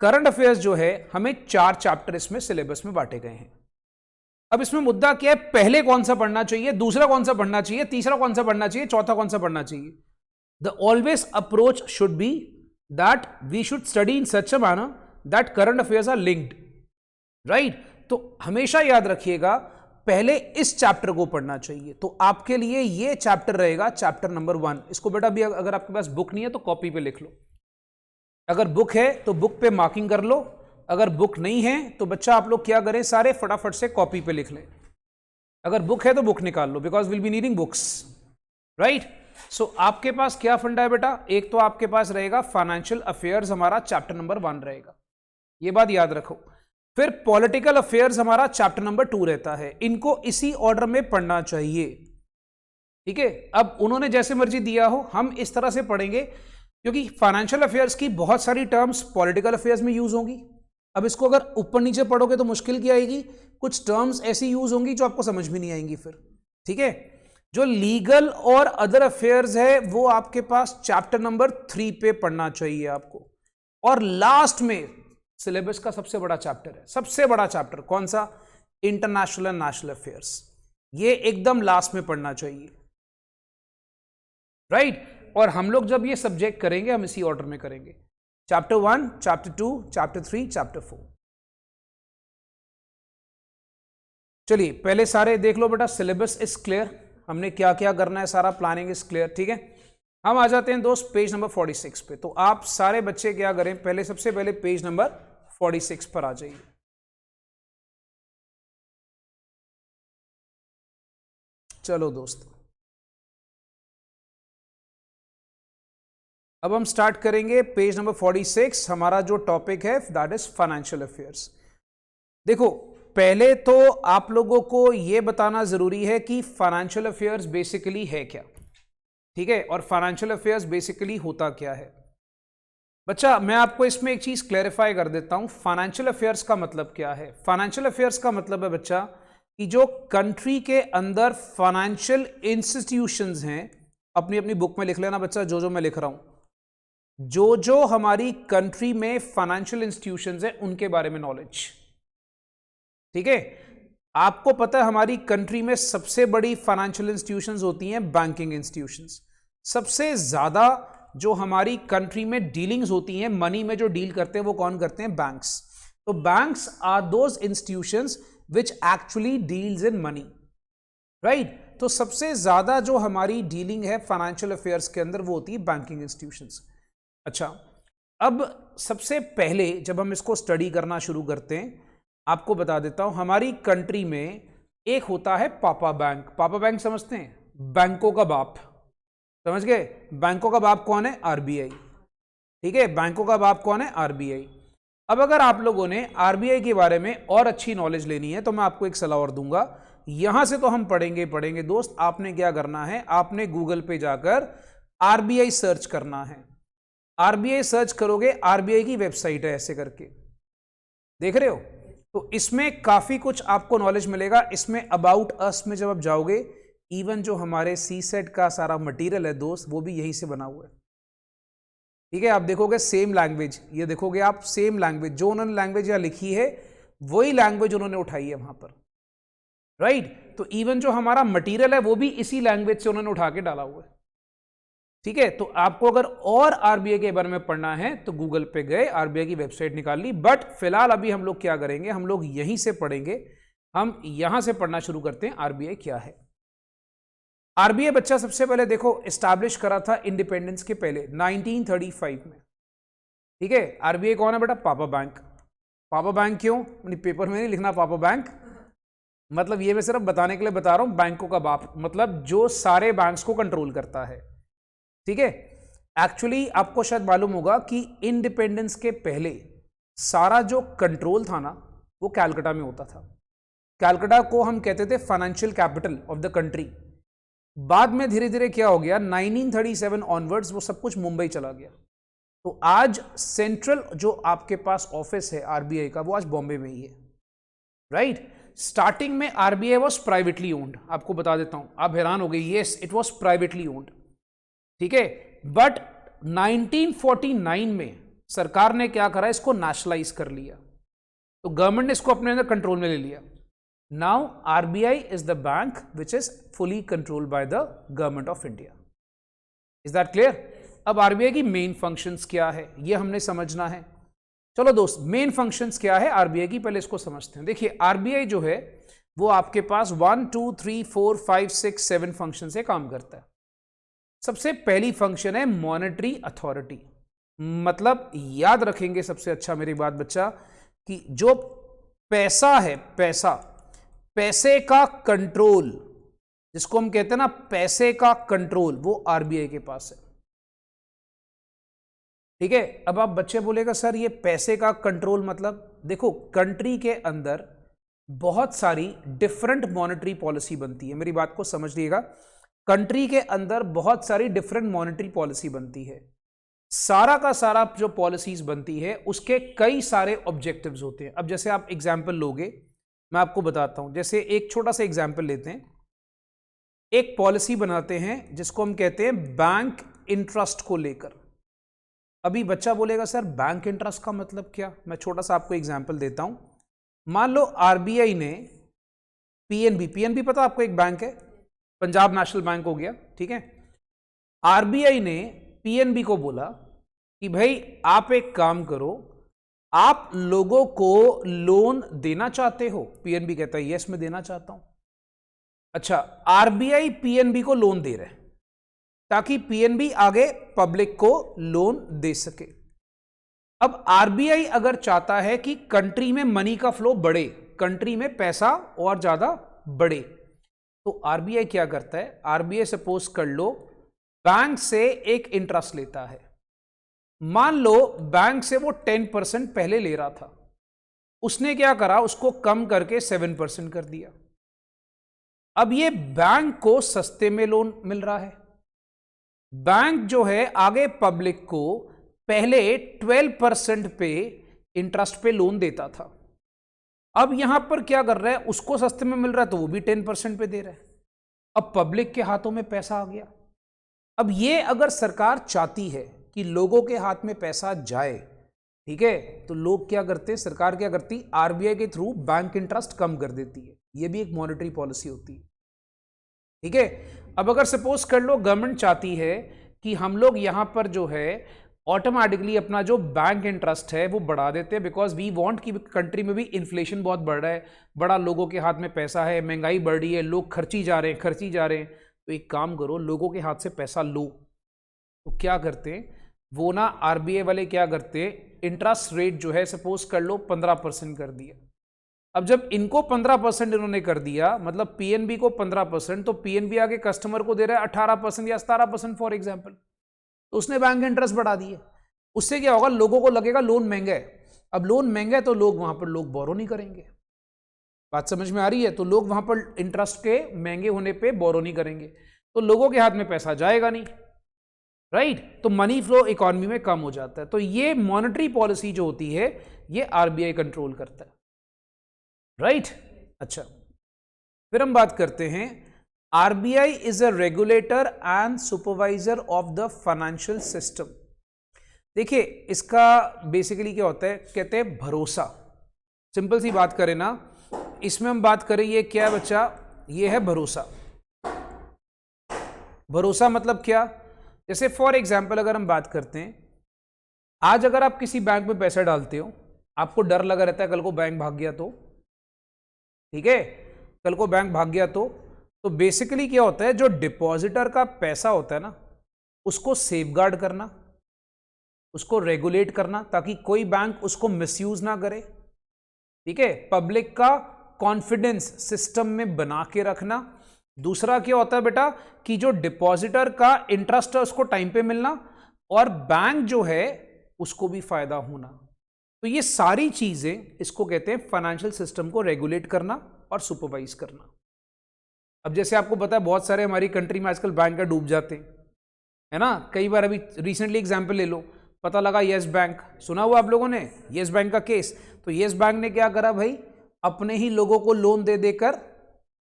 करंट अफेयर्स जो है हमें 4 चैप्टर इसमें सिलेबस में बांटे गए हैं। अब इसमें मुद्दा क्या है, पहले कौन सा पढ़ना चाहिए, दूसरा कौन सा पढ़ना चाहिए, तीसरा कौन सा पढ़ना चाहिए, चौथा कौन सा पढ़ना चाहिए। The always approach should be that we should study in such a manner that current affairs are linked, right. तो हमेशा याद रखिएगा पहले इस चैप्टर को पढ़ना चाहिए। तो आपके लिए ये चैप्टर रहेगा चैप्टर नंबर 1। इसको बेटा भी अगर आपके पास बुक नहीं है तो कॉपी पे लिख लो, अगर बुक है तो बुक पे मार्किंग कर लो, अगर बुक नहीं है तो बच्चा आप लोग क्या करें, सारे फटाफट से कॉपी पे लिख लें। अगर बुक है तो बुक निकाल लो, because will be needing books, right. So आपके पास क्या फंडा है बेटा, एक तो आपके पास रहेगा फाइनेंशियल अफेयर्स, हमारा चैप्टर नंबर 1 रहेगा, ये बात याद रखो। फिर पॉलिटिकल अफेयर्स हमारा चैप्टर नंबर 2 रहता है। इनको इसी ऑर्डर में पढ़ना चाहिए, ठीक है। अब उन्होंने जैसे मर्जी दिया हो, हम इस तरह से पढ़ेंगे क्योंकि फाइनेंशियल अफेयर्स की बहुत सारी टर्म्स पॉलिटिकल अफेयर्स में यूज होंगी। अब इसको अगर ऊपर नीचे पढ़ोगे तो मुश्किल क्या आएगी, कुछ टर्म्स ऐसी यूज होंगी जो आपको समझ में नहीं आएंगी फिर, ठीक है। जो लीगल और अदर अफेयर्स है वो आपके पास चैप्टर नंबर 3 पे पढ़ना चाहिए आपको। और लास्ट में सिलेबस का सबसे बड़ा चैप्टर है, सबसे बड़ा चैप्टर कौन सा, इंटरनेशनल एंड नेशनल अफेयर्स, ये एकदम लास्ट में पढ़ना चाहिए, राइट। और हम लोग जब ये सब्जेक्ट करेंगे हम इसी ऑर्डर में करेंगे, चैप्टर 1, चैप्टर 2, चैप्टर 3, चैप्टर 4। चलिए पहले सारे देख लो बेटा, सिलेबस इज क्लियर, हमने क्या क्या करना है सारा प्लानिंग इज क्लियर, ठीक है। हम आ जाते हैं दोस्त पेज नंबर 46 पे। तो आप सारे बच्चे क्या करें, पहले सबसे पहले पेज नंबर 46 पर आ जाइए। चलो दोस्त, अब हम स्टार्ट करेंगे पेज नंबर 46। हमारा जो टॉपिक है दैट इज फाइनेंशियल अफेयर्स। देखो पहले तो आप लोगों को यह बताना जरूरी है कि फाइनेंशियल अफेयर्स बेसिकली है क्या, ठीक है, और फाइनेंशियल अफेयर्स बेसिकली होता क्या है। बच्चा मैं आपको इसमें एक चीज क्लैरिफाई कर देता हूं, फाइनेंशियल अफेयर्स का मतलब क्या है। फाइनेंशियल अफेयर्स का मतलब है बच्चा कि जो कंट्री के अंदर फाइनेंशियल इंस्टीट्यूशंस हैं, अपनी अपनी बुक में लिख लेना बच्चा जो मैं लिख रहा हूं, जो हमारी कंट्री में फाइनेंशियल इंस्टीट्यूशंस हैं उनके बारे में नॉलेज, ठीक है। आपको पता है हमारी कंट्री में सबसे बड़ी फाइनेंशियल इंस्टीट्यूशंस होती हैं बैंकिंग इंस्टीट्यूशंस। सबसे ज्यादा जो हमारी कंट्री में डीलिंग्स होती हैं, मनी में जो डील करते हैं वो कौन करते हैं, बैंक्स। तो banks are those institutions which actually deals in money, right. तो सबसे ज्यादा जो हमारी डीलिंग है फाइनेंशियल अफेयर्स के अंदर वो होती है बैंकिंग इंस्टीट्यूशंस। अच्छा, अब सबसे पहले जब हम इसको स्टडी करना शुरू करते हैं, आपको बता देता हूं हमारी कंट्री में एक होता है पापा बैंक। पापा बैंक समझते हैं, बैंकों का बाप, समझ गए। बैंकों का बाप कौन है, आरबीआई, ठीक है। बैंकों का बाप कौन है, आरबीआई। अब अगर आप लोगों ने आरबीआई के बारे में और अच्छी नॉलेज लेनी है तो मैं आपको एक सलाह और दूंगा, यहां से तो हम पढ़ेंगे दोस्त। आपने क्या करना है, आपने गूगल पे जाकर आरबीआई सर्च करना है। आरबीआई सर्च करोगे, आरबीआई की वेबसाइट है ऐसे करके, देख रहे हो। तो इसमें काफी कुछ आपको नॉलेज मिलेगा। इसमें अबाउट अस में जब आप जाओगे, इवन जो हमारे सी सेट का सारा मटेरियल है दोस्त वो भी यहीं से बना हुआ है, ठीक है। आप देखोगे सेम लैंग्वेज, ये देखोगे आप सेम लैंग्वेज, जो उन्होंने लैंग्वेज यहां लिखी है वही लैंग्वेज उन्होंने उठाई है वहां पर, राइट। तो इवन जो हमारा मटेरियल है वो भी इसी लैंग्वेज से उन्होंने उठा के डाला हुआ है, ठीक है। तो आपको अगर और आरबीआई के बारे में पढ़ना है तो गूगल पे गए, आरबीआई की वेबसाइट निकाल ली। बट फिलहाल अभी हम लोग क्या करेंगे, हम लोग यहीं से पढ़ेंगे। हम यहां से पढ़ना शुरू करते हैं, आरबीआई क्या है। आरबीआई बच्चा सबसे पहले देखो एस्टैब्लिश करा था इंडिपेंडेंस के पहले 1935 में, ठीक है। आरबीआई कौन है बेटा, पापा बैंक। पापा बैंक क्यों, पेपर में नहीं लिखना पापा बैंक, मतलब ये मैं सिर्फ बताने के लिए बता रहा हूं, बैंकों का बाप मतलब जो सारे बैंक्स को कंट्रोल करता है, ठीक है। एक्चुअली आपको शायद मालूम होगा कि इंडिपेंडेंस के पहले सारा जो कंट्रोल था ना वो कलकत्ता में होता था। कलकत्ता को हम कहते थे financial capital of the country. बाद में धीरे धीरे क्या हो गया, 1937 ऑनवर्ड्स वो सब कुछ मुंबई चला गया। तो आज सेंट्रल जो आपके पास ऑफिस है आरबीआई का वो आज बॉम्बे में ही है, राइट। स्टार्टिंग में आरबीआई वाज प्राइवेटली ओन्ड, आपको बता देता हूं, आप हैरान हो गए, yes it was privately owned, ठीक है। बट 1949 में सरकार ने क्या करा, इसको नेशनलाइज कर लिया। तो गवर्नमेंट ने इसको अपने अंदर कंट्रोल में ले लिया। Now RBI is the bank which is fully controlled by the government of India. Is that clear. अब आरबीआई की मेन फंक्शंस क्या है ये हमने समझना है। चलो दोस्त, मेन फंक्शंस क्या है आरबीआई की, पहले इसको समझते हैं। देखिए आरबीआई जो है वो आपके पास 1 2 3 4 5 6 7 फंक्शन से काम करता है। सबसे पहली फंक्शन है मॉनेटरी अथॉरिटी, मतलब याद रखेंगे सबसे अच्छा मेरी बात बच्चा कि जो पैसा है, पैसे का कंट्रोल, जिसको हम कहते हैं ना पैसे का कंट्रोल, वो आरबीआई के पास है। ठीक है। अब आप बच्चे बोलेगा सर ये पैसे का कंट्रोल मतलब, देखो कंट्री के अंदर बहुत सारी डिफरेंट मॉनेटरी पॉलिसी बनती है, मेरी बात को समझ लीजिएगा। कंट्री के अंदर बहुत सारी डिफरेंट मॉनेटरी पॉलिसी बनती है। सारा का सारा जो पॉलिसीज बनती है उसके कई सारे ऑब्जेक्टिव्स होते हैं। अब जैसे आप एग्जाम्पल लोगे, मैं आपको बताता हूं। जैसे एक छोटा सा एग्जाम्पल लेते हैं, एक पॉलिसी बनाते हैं जिसको हम कहते हैं बैंक इंटरेस्ट को लेकर। अभी बच्चा बोलेगा सर बैंक इंटरेस्ट का मतलब क्या? मैं छोटा सा आपको एग्जाम्पल देता हूं। मान लो आरबीआई ने पीएनबी पता आपको एक बैंक है, पंजाब नेशनल बैंक हो गया, ठीक है। आरबीआई ने पीएनबी को बोला कि भाई आप एक काम करो, आप लोगों को लोन देना चाहते हो? पीएनबी कहता है यस मैं देना चाहता हूं। अच्छा, आरबीआई पीएनबी को लोन दे रहे हैं ताकि पीएनबी आगे पब्लिक को लोन दे सके। अब आरबीआई अगर चाहता है कि कंट्री में मनी का फ्लो बढ़े, कंट्री में पैसा और ज्यादा बढ़े, तो आरबीआई क्या करता है? आरबीआई सपोज कर लो बैंक से एक इंटरेस्ट लेता है। मान लो बैंक से वो 10% पहले ले रहा था, उसने क्या करा, उसको कम करके 7% कर दिया। अब ये बैंक को सस्ते में लोन मिल रहा है। बैंक जो है आगे पब्लिक को पहले 12% पे इंटरेस्ट पे लोन देता था। अब यहां पर क्या कर रहा है, उसको सस्ते में मिल रहा है तो वो भी 10% पे दे रहा है। अब पब्लिक के हाथों में पैसा आ गया। अब ये अगर सरकार चाहती है कि लोगों के हाथ में पैसा जाए, ठीक है, तो लोग क्या करते हैं, सरकार क्या करती, आरबीआई के थ्रू बैंक इंटरेस्ट कम कर देती है। ये भी एक मॉनेटरी पॉलिसी होती है, ठीक है। अब अगर सपोज कर लो गवर्नमेंट चाहती है कि हम लोग यहां पर जो है ऑटोमेटिकली अपना जो बैंक इंटरेस्ट है वो बढ़ा देते हैं, बिकॉज वी वांट कि कंट्री में भी इन्फ्लेशन बहुत बढ़ रहा है, बड़ा लोगों के हाथ में पैसा है, महंगाई बढ़ रही है, लोग खर्ची जा रहे हैं, तो एक काम करो लोगों के हाथ से पैसा लो। तो क्या करते हैं वो ना, आरबीआई वाले क्या करते हैं, इंटरेस्ट रेट जो है सपोज कर लो 15% कर दिया। अब जब इनको 15% इन्होंने कर दिया, मतलब पीएनबी को 15%, तो पीएनबी आगे कस्टमर को दे रहा है 18% या 17% फॉर एग्जांपल, तो उसने बैंक इंटरेस्ट बढ़ा दिए। उससे क्या होगा, लोगों को लगेगा लोन महंगा है। अब लोन महंगा है तो लोग वहां पर लोग बोरो नहीं करेंगे। बात समझ में आ रही है? तो लोग वहां पर इंटरेस्ट के महंगे होने पे बोरो नहीं करेंगे, तो लोगों के हाथ में पैसा जाएगा नहीं, राइट। तो मनी फ्लो इकोनॉमी में कम हो जाता है। तो ये मॉनेटरी पॉलिसी जो होती है ये आरबीआई कंट्रोल करता है, राइट। अच्छा, फिर हम बात करते हैं, RBI is a regulator and supervisor of the financial system. देखिए इसका बेसिकली क्या होता है, कहते हैं भरोसा। सिंपल सी बात करें ना, इसमें हम बात करें ये क्या है बच्चा, ये है भरोसा। भरोसा मतलब क्या, जैसे फॉर एग्जाम्पल अगर हम बात करते हैं, आज अगर आप किसी बैंक में पैसा डालते हो, आपको डर लगा रहता है कल को बैंक भाग गया तो, ठीक है, कल को बैंक भाग गया तो बेसिकली क्या होता है, जो डिपॉजिटर का पैसा होता है ना, उसको सेफगार्ड करना, उसको रेगुलेट करना ताकि कोई बैंक उसको मिसयूज ना करे, ठीक है। पब्लिक का कॉन्फिडेंस सिस्टम में बना के रखना। दूसरा क्या होता है बेटा, कि जो डिपॉजिटर का इंटरेस्ट है उसको टाइम पे मिलना, और बैंक जो है उसको भी फायदा होना। तो ये सारी चीजें इसको कहते हैं फाइनेंशियल सिस्टम को रेगुलेट करना और सुपरवाइज करना। अब जैसे आपको पता है बहुत सारे हमारी कंट्री में आजकल बैंक का डूब जाते हैं, है ना। कई बार अभी रिसेंटली एग्जांपल ले लो, पता लगा येस बैंक, सुना हुआ आप लोगों ने येस बैंक का केस। तो येस बैंक ने क्या करा भाई, अपने ही लोगों को लोन दे देकर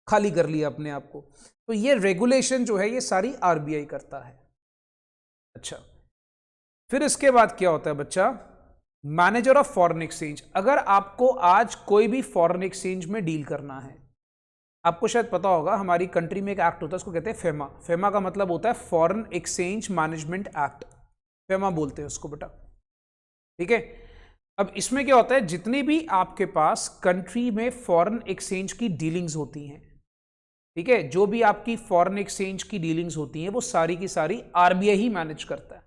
खाली कर लिया अपने आप को। तो ये रेगुलेशन जो है ये सारी आरबीआई करता है। अच्छा, फिर इसके बाद क्या होता है बच्चा, मैनेजर ऑफ फॉरेन एक्सचेंज। अगर आपको आज कोई भी फॉरेन एक्सचेंज में डील करना है, आपको शायद पता होगा हमारी कंट्री में एक एक्ट होता है उसको कहते हैं फेमा। फेमा का मतलब होता है foreign exchange management act, FEMA बोलते हैं उसको बेटा, ठीक है। अब इसमें क्या होता है, जितनी भी आपके पास कंट्री में फॉरेन एक्सचेंज की डीलिंग्स होती हैं, ठीक है, जो भी आपकी फॉरेन एक्सचेंज की डीलिंग्स होती हैं वो सारी की सारी आरबीआई ही मैनेज करता है।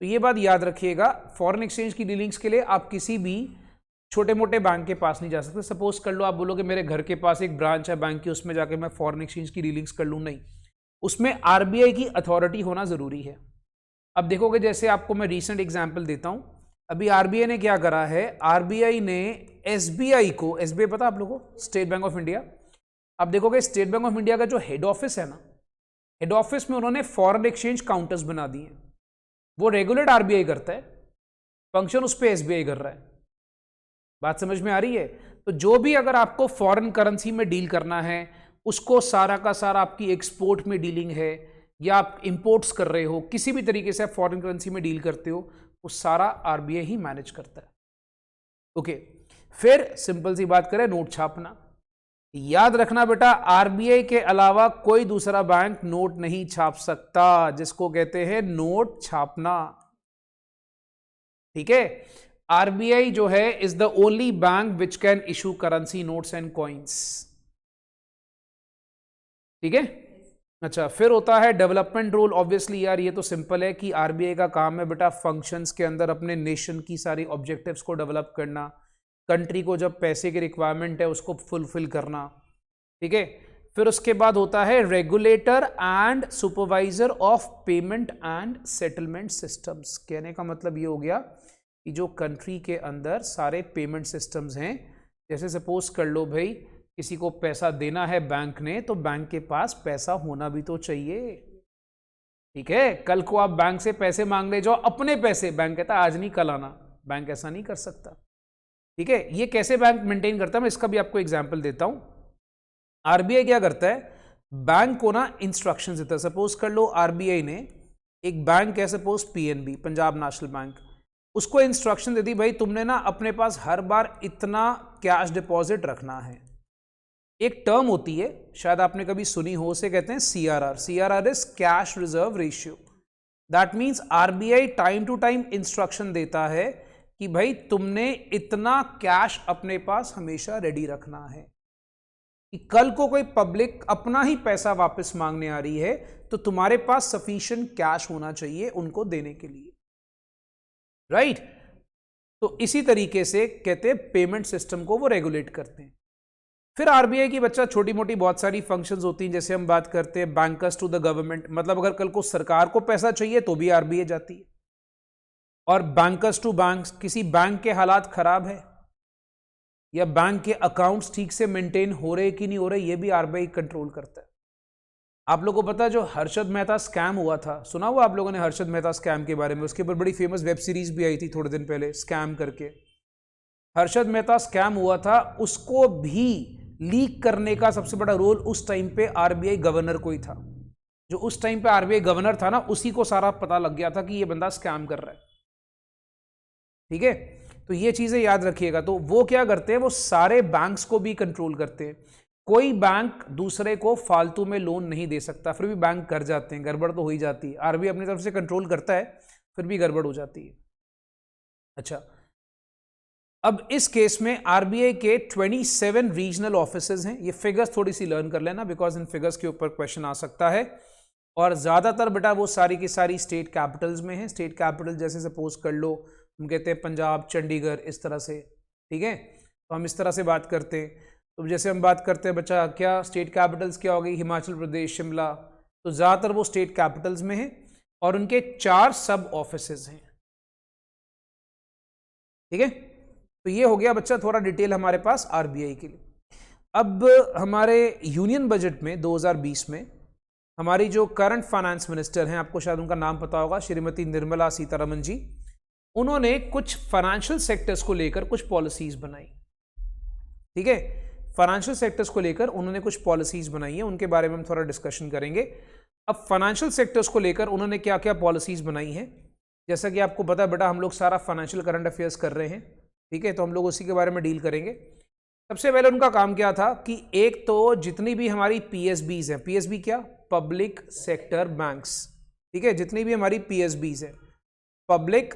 तो ये बात याद रखिएगा, फॉरेन एक्सचेंज की डीलिंग्स के लिए आप किसी भी छोटे मोटे बैंक के पास नहीं जा सकते। सपोज कर लो आप बोलोगे मेरे घर के पास एक ब्रांच है बैंक की, उसमें जाके मैं फॉरेन एक्सचेंज की डीलिंग्स कर लूँ, नहीं, उसमें आरबीआई की अथॉरिटी होना जरूरी है। अब देखोगे जैसे आपको मैं रीसेंट एग्जांपल देता हूं, अभी आरबीआई ने क्या करा है, आरबीआई ने एसबीआई को, एसबीआई पता आप लोगों को, स्टेट बैंक ऑफ इंडिया, अब देखोगे स्टेट बैंक ऑफ इंडिया का जो हेड ऑफिस है ना, हेड ऑफिस में उन्होंने फॉरेन एक्सचेंज काउंटर्स बना दिए। वो रेगुलेट आरबीआई करता है, फंक्शन उस पर एसबीआई कर रहा है। बात समझ में आ रही है? तो जो भी अगर आपको फॉरेन करेंसी में डील करना है, उसको सारा का सारा आपकी एक्सपोर्ट में डीलिंग है या आप इंपोर्ट्स कर रहे हो, किसी भी तरीके से आप फॉरेन करेंसी में डील करते हो, वो सारा आरबीआई ही मैनेज करता है। ओके, फिर सिंपल सी बात करें, नोट छापना। याद रखना बेटा, आरबीआई के अलावा कोई दूसरा बैंक नोट नहीं छाप सकता, जिसको कहते हैं नोट छापना। ठीक है, आरबीआई जो है is the only bank which can issue currency notes and coins. ठीक है, अच्छा, फिर होता है डेवलपमेंट रूल। ऑब्वियसली यार ये तो सिंपल है कि आरबीआई का काम है बेटा फंक्शंस के अंदर अपने नेशन की सारी ऑब्जेक्टिव्स को डेवलप करना, कंट्री को जब पैसे की रिक्वायरमेंट है उसको फुलफिल करना। ठीक है, फिर उसके बाद होता है regulator and supervisor of payment and settlement systems. कहने का मतलब ये हो गया कि जो कंट्री के अंदर सारे पेमेंट सिस्टम्स हैं, जैसे सपोज कर लो भाई किसी को पैसा देना है बैंक ने, तो बैंक के पास पैसा होना भी तो चाहिए। ठीक है, कल को आप बैंक से पैसे मांग ले जाओ अपने पैसे, बैंक कहता आज नहीं कल आना, बैंक ऐसा नहीं कर सकता। ठीक है, ये कैसे बैंक मेंटेन करता है, मैं इसका भी आपको एग्जांपल देता हूं। आरबीआई क्या करता है, बैंक को ना इंस्ट्रक्शंस देता है। सपोज कर लो आरबीआई ने एक बैंक है, suppose PNB, Punjab national bank, उसको इंस्ट्रक्शन दे दी भाई तुमने ना अपने पास हर बार इतना कैश डिपॉजिट रखना है। एक टर्म होती है, शायद आपने कभी सुनी हो, उसे कहते हैं CRR. CRR is cash reserve ratio. That means RBI time to time instruction देता है कि भाई तुमने इतना कैश अपने पास हमेशा रेडी रखना है कि कल को कोई पब्लिक अपना ही पैसा वापस मांगने आ रही है तो तुम्हारे पास सफिशिएंट कैश होना चाहिए उनको देने के लिए। राइट? तो इसी तरीके से कहते हैं पेमेंट सिस्टम को वो रेगुलेट करते हैं। फिर आरबीआई की बच्चा छोटी मोटी बहुत सारी फंक्शंस होती हैं, जैसे हम बात करते हैं बैंकर्स टू द गवर्नमेंट, मतलब अगर कल को सरकार को पैसा चाहिए तो भी आरबीआई जाती है। और बैंकर्स टू बैंक, किसी बैंक के हालात खराब है या बैंक के अकाउंट्स ठीक से मेंटेन हो रहे कि नहीं हो रहे, ये भी आरबीआई कंट्रोल करता है। आप लोगों को पता है जो हर्षद मेहता स्कैम हुआ था, सुना हुआ आप लोगों ने हर्षद मेहता स्कैम के बारे में? उसके ऊपर बड़ी फेमस वेब सीरीज भी आई थी थोड़े दिन पहले, स्कैम करके। हर्षद मेहता स्कैम हुआ था, उसको भी लीक करने का सबसे बड़ा रोल उस टाइम पे आरबीआई गवर्नर को ही था। जो उस टाइम पे आरबीआई गवर्नर था ना, उसी को सारा पता लग गया था कि ये बंदा स्कैम कर रहा है। ठीक है, तो ये चीजें याद रखिएगा। तो वो क्या करते हैं, वो सारे बैंक्स को भी कंट्रोल करते हैं। कोई बैंक दूसरे को फालतू में लोन नहीं दे सकता, फिर भी बैंक कर जाते हैं, गड़बड़ तो हो ही जाती है। आरबीआई अपनी तरफ से कंट्रोल करता है, फिर भी गड़बड़ हो जाती है। अच्छा, अब इस केस में आरबीआई के 27 रीजनल ऑफिसेज हैं। ये फिगर्स थोड़ी सी लर्न कर लेना, बिकॉज इन फिगर्स के ऊपर क्वेश्चन आ सकता है। और ज्यादातर बेटा वो सारी की सारी स्टेट कैपिटल्स में है। स्टेट कैपिटल जैसे सपोज कर लो, हम कहते हैं पंजाब, चंडीगढ़, इस तरह से। ठीक है, तो हम इस तरह से बात करते हैं। तो जैसे हम बात करते हैं बच्चा, क्या स्टेट कैपिटल्स क्या हो गई, हिमाचल प्रदेश, शिमला, तो ज्यादातर वो स्टेट कैपिटल्स में है और उनके 4 सब ऑफिसेज हैं। ठीक है, तो ये हो गया बच्चा थोड़ा डिटेल हमारे पास आरबीआई के लिए। अब हमारे यूनियन बजट में 2020 में हमारी जो करंट फाइनेंस मिनिस्टर हैं, आपको शायद उनका नाम पता होगा, श्रीमती निर्मला सीतारमण जी, उन्होंने कुछ फाइनेंशियल सेक्टर्स को लेकर कुछ पॉलिसीज बनाई। ठीक है, फाइनेंशियल सेक्टर्स को लेकर उन्होंने कुछ पॉलिसीज बनाई है, उनके बारे में हम थोड़ा डिस्कशन करेंगे। अब फाइनेंशियल सेक्टर्स को लेकर उन्होंने क्या क्या पॉलिसीज बनाई हैं, जैसा कि आपको पता है बेटा हम लोग सारा फाइनेंशियल करंट अफेयर्स कर रहे हैं। ठीक है, तो हम लोग उसी के बारे में डील करेंगे। सबसे पहले उनका काम क्या था कि एक तो जितनी भी हमारी पीएसबीज हैं, पीएसबी क्या, पब्लिक सेक्टर बैंक्स। ठीक है, जितनी भी हमारी पीएसबीज हैं, पब्लिक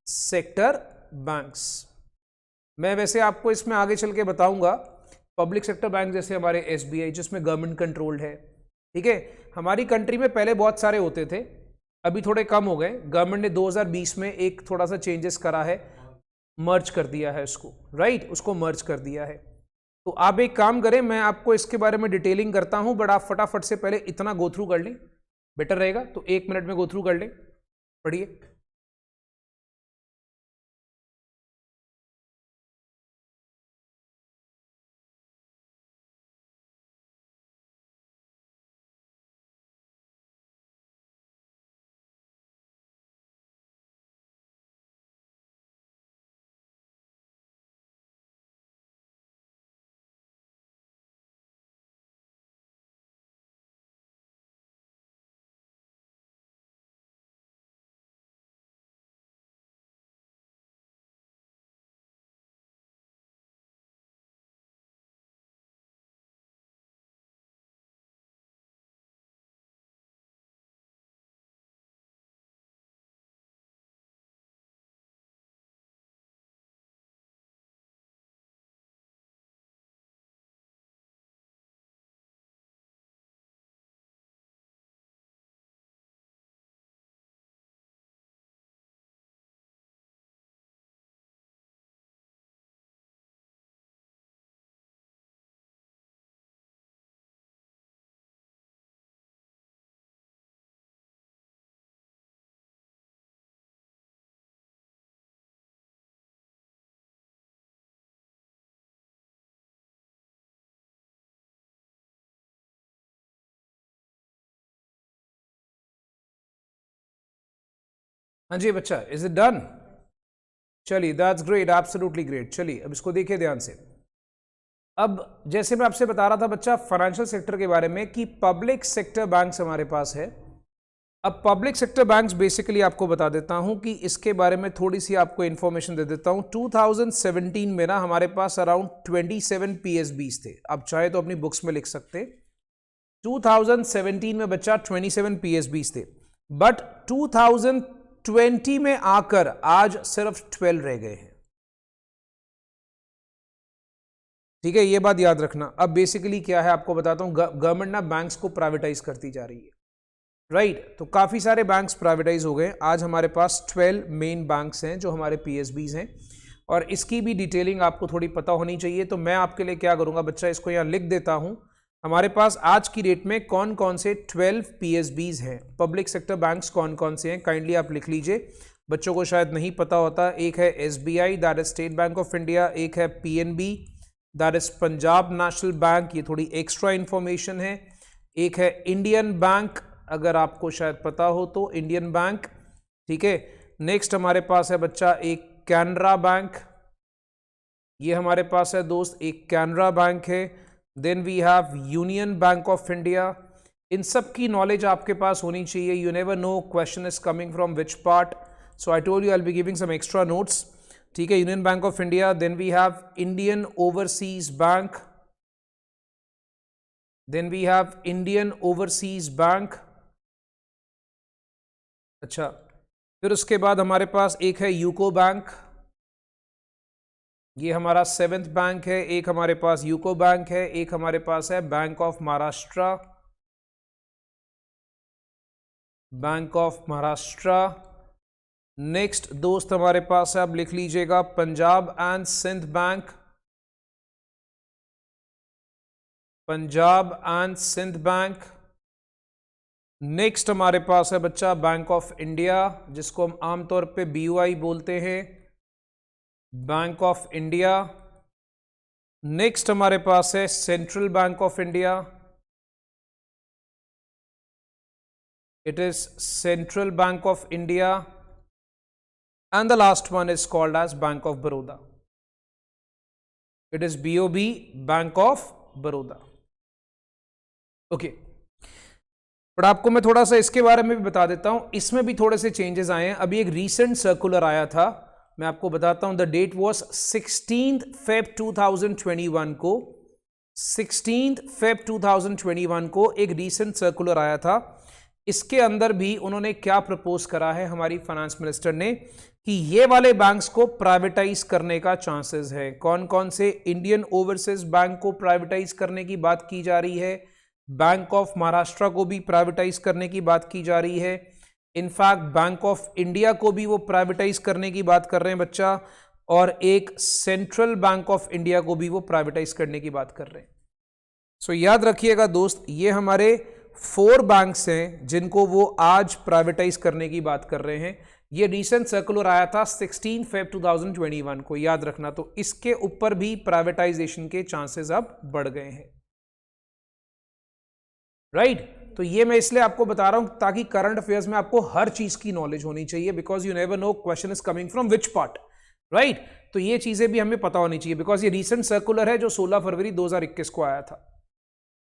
सेक्टर बैंक्स, मैं वैसे आपको इसमें आगे चल के बताऊंगा। पब्लिक सेक्टर बैंक जैसे हमारे एसबीआई, जिसमें गवर्नमेंट कंट्रोल्ड है। ठीक है, हमारी कंट्री में पहले बहुत सारे होते थे, अभी थोड़े कम हो गए। गवर्नमेंट ने 2020 में एक थोड़ा सा चेंजेस करा है, मर्ज कर दिया है उसको, राइट, उसको मर्ज कर दिया है। तो आप एक काम करें, मैं आपको इसके बारे में डिटेलिंग करता हूं, बट आप फटाफट से पहले इतना गो थ्रू कर लें, बेटर रहेगा। तो 1 मिनट में गो थ्रू कर लें। पढ़िए। हाँ जी बच्चा, इज इट डन? चलिए, दैट्स ग्रेट, एब्सोल्युटली ग्रेट। चलिए अब इसको देखिए ध्यान से। अब जैसे मैं आपसे बता रहा था बच्चा फाइनेंशियल सेक्टर के बारे में कि पब्लिक सेक्टर बैंक्स हमारे पास है। अब पब्लिक सेक्टर बैंक्स बेसिकली आपको बता देता हूं कि इसके बारे में थोड़ी सी आपको इंफॉर्मेशन दे देता हूं। 2017 में ना हमारे पास अराउंड 27 पीएसबीज थे। आप चाहे तो अपनी बुक्स में लिख सकते। 2017 में बच्चा 27 पीएसबीज थे, बट 2020 में आकर आज सिर्फ 12 रह गए हैं। ठीक है, ये बात याद रखना। अब बेसिकली क्या है आपको बताता हूं। गवर्नमेंट ना बैंक्स को प्राइवेटाइज करती जा रही है, राइट? तो काफी सारे बैंक्स प्राइवेटाइज हो गए। आज हमारे पास 12 मेन बैंक्स हैं जो हमारे पीएसबीज हैं, और इसकी भी डिटेलिंग आपको थोड़ी पता होनी चाहिए। तो मैं आपके लिए क्या करूंगा बच्चा, इसको यहां लिख देता हूं। हमारे पास आज की डेट में कौन कौन से 12 पीएसबीज हैं, पब्लिक सेक्टर बैंक्स कौन कौन से हैं, काइंडली आप लिख लीजिए। बच्चों को शायद नहीं पता होता। एक है SBI, that is state bank of India. एक है PNB, that is Punjab national bank, ये थोड़ी एक्स्ट्रा इंफॉर्मेशन है। एक है इंडियन बैंक, अगर आपको शायद पता हो तो इंडियन बैंक, ठीक है। नेक्स्ट हमारे पास है बच्चा एक कैनरा बैंक, ये हमारे पास है दोस्त एक कैनरा बैंक है। Then we have union bank of India. इन सब की नॉलेज आपके पास होनी चाहिए। You never know question is coming from which part, so I told you I will be giving some extra notes, ठीक है। Union bank of India, then we have Indian overseas bank, then we have Indian overseas bank. अच्छा, फिर उसके बाद हमारे पास एक है UCO bank, ये हमारा 7th बैंक है। एक हमारे पास यूको बैंक है। एक हमारे पास है bank of Maharashtra, bank of Maharashtra. Next दोस्त हमारे पास है, आप लिख लीजिएगा, Punjab and Sindh bank, Punjab and Sindh bank. Next हमारे पास है बच्चा बैंक ऑफ इंडिया, जिसको हम आमतौर पे बीयूआई बोलते हैं, बैंक ऑफ इंडिया। नेक्स्ट हमारे पास है central bank of India, it is central bank of India. And the last one is called as bank of Baroda, it is BOB, bank of Baroda. Okay, पर आपको मैं थोड़ा सा इसके बारे में भी बता देता हूं। इसमें भी थोड़े से चेंजेस आए हैं। अभी एक रीसेंट सर्कुलर आया था, मैं आपको बताता हूं। द डेट वाज 16 Feb 2021 को, 16 Feb 2021 को एक रीसेंट सर्कुलर आया था। इसके अंदर भी उन्होंने क्या प्रपोज करा है हमारी फाइनेंस मिनिस्टर ने, कि ये वाले बैंक्स को प्राइवेटाइज करने का चांसेस है। कौन कौन से? इंडियन ओवरसीज बैंक को प्राइवेटाइज करने की बात की जा रही है, बैंक ऑफ महाराष्ट्र को भी प्राइवेटाइज करने की बात की जा रही है, इनफैक्ट बैंक ऑफ इंडिया को भी वो प्राइवेटाइज करने की बात कर रहे हैं बच्चा, और एक सेंट्रल बैंक ऑफ इंडिया को भी वो प्राइवेटाइज करने की बात कर रहे हैं। सो याद रखिएगा दोस्त, ये हमारे 4 बैंक्स हैं जिनको वो आज प्राइवेटाइज करने की बात कर रहे हैं। ये रिसेंट सर्कुलर आया था 16 फेब 2021 को, याद रखना। तो इसके ऊपर भी प्राइवेटाइजेशन के चांसेस अब बढ़ गए हैं, राइट। तो ये मैं इसलिए आपको बता रहा हूं ताकि करंट अफेयर्स में आपको हर चीज की नॉलेज होनी चाहिए, because you never know question is coming from which part, right. तो ये चीजें भी हमें पता होनी चाहिए, बिकॉज ये रिसेंट सर्कुलर है जो 16 फरवरी 2021 को आया था।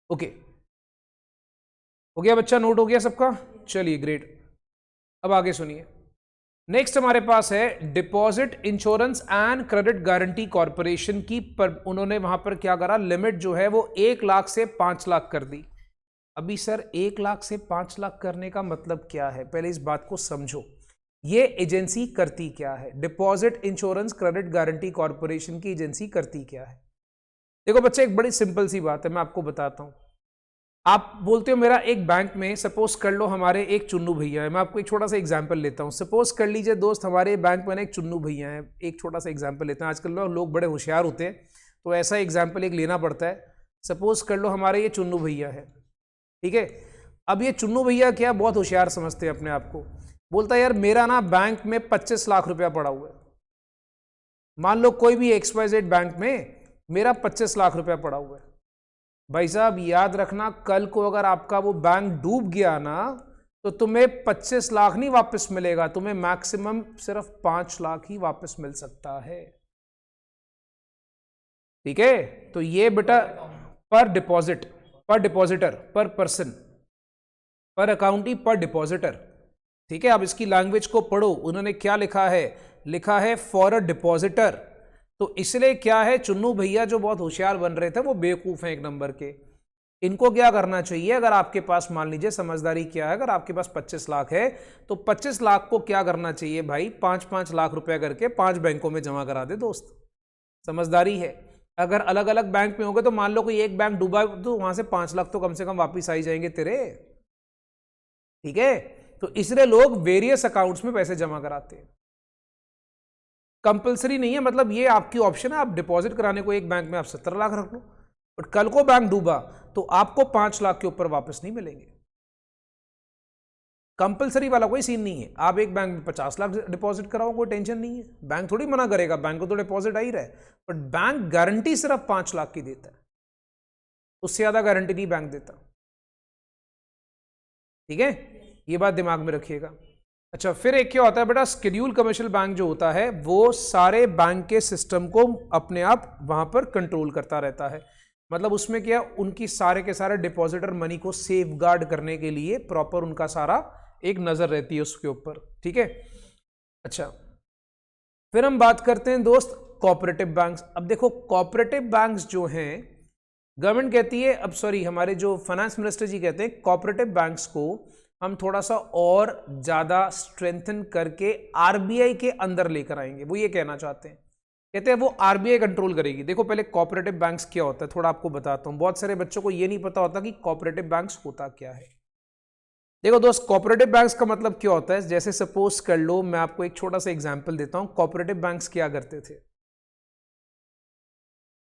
ओके, हो गया बच्चा, नोट हो गया सबका? चलिए ग्रेट। अब आगे सुनिए। नेक्स्ट हमारे पास है deposit insurance and credit guarantee corporation की, पर उन्होंने वहां पर क्या करा, लिमिट जो है वो 1 लाख से 5 लाख कर दी। अभी सर 1 लाख से 5 लाख करने का मतलब क्या है, पहले इस बात को समझो। ये एजेंसी करती क्या है? Deposit insurance credit guarantee corporation की एजेंसी करती क्या है? देखो बच्चे, एक बड़ी सिंपल सी बात है, मैं आपको बताता हूं। आप बोलते हो मेरा एक बैंक में, सपोज कर लो हमारे एक चुन्नू भैया है। मैं आपको एक छोटा सा एग्जांपल लेता हूं। सपोज कर लीजिए दोस्त, हमारे बैंक में एक चुन्नू भैया है। एक छोटा सा एग्जांपल लेते हैं, आजकल लोग बड़े होशियार होते हैं तो ऐसा एग्जांपल एक लेना पड़ता है। सपोज कर लो हमारे ये चुन्नू भैया है, ठीक है। अब ये चुन्नू भैया क्या बहुत होशियार समझते हैं अपने आप को, बोलता है यार मेरा ना बैंक में 25 लाख रुपया पड़ा हुआ है। मान लो कोई भी XYZ बैंक में मेरा 25 लाख रुपया पड़ा हुआ है। भाई साहब याद रखना, कल को अगर आपका वो बैंक डूब गया ना, तो तुम्हें 25 लाख नहीं वापस मिलेगा, तुम्हें मैक्सिमम सिर्फ 5 लाख ही वापस मिल सकता है, ठीक है। तो ये बेटा पर डिपॉजिट, पर डिपॉजिटर, पर पर्सन, पर अकाउंटी, पर डिपॉजिटर, ठीक है। अब इसकी लैंग्वेज को पढ़ो, उन्होंने क्या लिखा है, लिखा है फॉर अ डिपॉजिटर। तो इसलिए क्या है, चुन्नू भैया जो बहुत होशियार बन रहे थे वो बेवकूफ हैं एक नंबर के। इनको क्या करना चाहिए, अगर आपके पास मान लीजिए, समझदारी क्या है, अगर आपके पास 25 लाख है तो 25 लाख को क्या करना चाहिए भाई, 5-5 लाख रुपया करके 5 बैंकों में जमा करा दे दोस्त। समझदारी है। अगर अलग अलग बैंक में होंगे तो मान लो कोई एक बैंक डूबा तो वहां से 5 लाख तो कम से कम वापिस आई जाएंगे तेरे, ठीक है। तो इसलिए लोग वेरियस अकाउंट्स में पैसे जमा कराते हैं। कंपलसरी नहीं है, मतलब ये आपकी ऑप्शन है, आप डिपॉजिट कराने को एक बैंक में आप 70 लाख रख लो, बट कल को बैंक डूबा तो आपको 5 लाख के ऊपर वापस नहीं मिलेंगे। कंपलसरी वाला कोई सीन नहीं है। आप एक बैंक में 50 लाख डिपॉजिट कराओ, कोई टेंशन नहीं है, बैंक थोड़ी मना करेगा, बैंक को तो डिपॉजिट आ ही रहा है। बट बैंक गारंटी सिर्फ 5 लाख की देता है, उससे ज्यादा गारंटी नहीं बैंक देता, ठीक है। ये बात दिमाग में रखिएगा। अच्छा, फिर एक क्या होता है बेटा, शेड्यूल कमर्शियल बैंक जो होता है वो सारे बैंक के सिस्टम को अपने आप वहां पर कंट्रोल करता रहता है। मतलब उसमें क्या, उनकी सारे के सारे डिपॉजिटर मनी को सेफ गार्ड करने के लिए प्रॉपर उनका सारा एक नजर रहती है उसके ऊपर, ठीक है। अच्छा, फिर हम बात करते हैं दोस्त कोऑपरेटिव बैंक्स। अब देखो कोऑपरेटिव बैंक्स जो हैं, गवर्नमेंट कहती है, अब सॉरी हमारे जो फाइनेंस मिनिस्टर जी कहते हैं कोऑपरेटिव बैंक्स को हम थोड़ा सा और ज्यादा स्ट्रेंथन करके आरबीआई के अंदर लेकर आएंगे। वो ये कहना चाहते हैं, कहते हैं वो आरबीआई कंट्रोल करेगी। देखो पहले कोऑपरेटिव बैंक्स क्या होता है थोड़ा आपको बताता हूं, बहुत सारे बच्चों को ये नहीं पता होता कि कोऑपरेटिव बैंक्स होता क्या है। देखो दोस्त, कोऑपरेटिव बैंक्स का मतलब क्या होता है, जैसे सपोज कर लो, मैं आपको एक छोटा सा एग्जांपल देता हूं। कोऑपरेटिव बैंक्स क्या करते थे,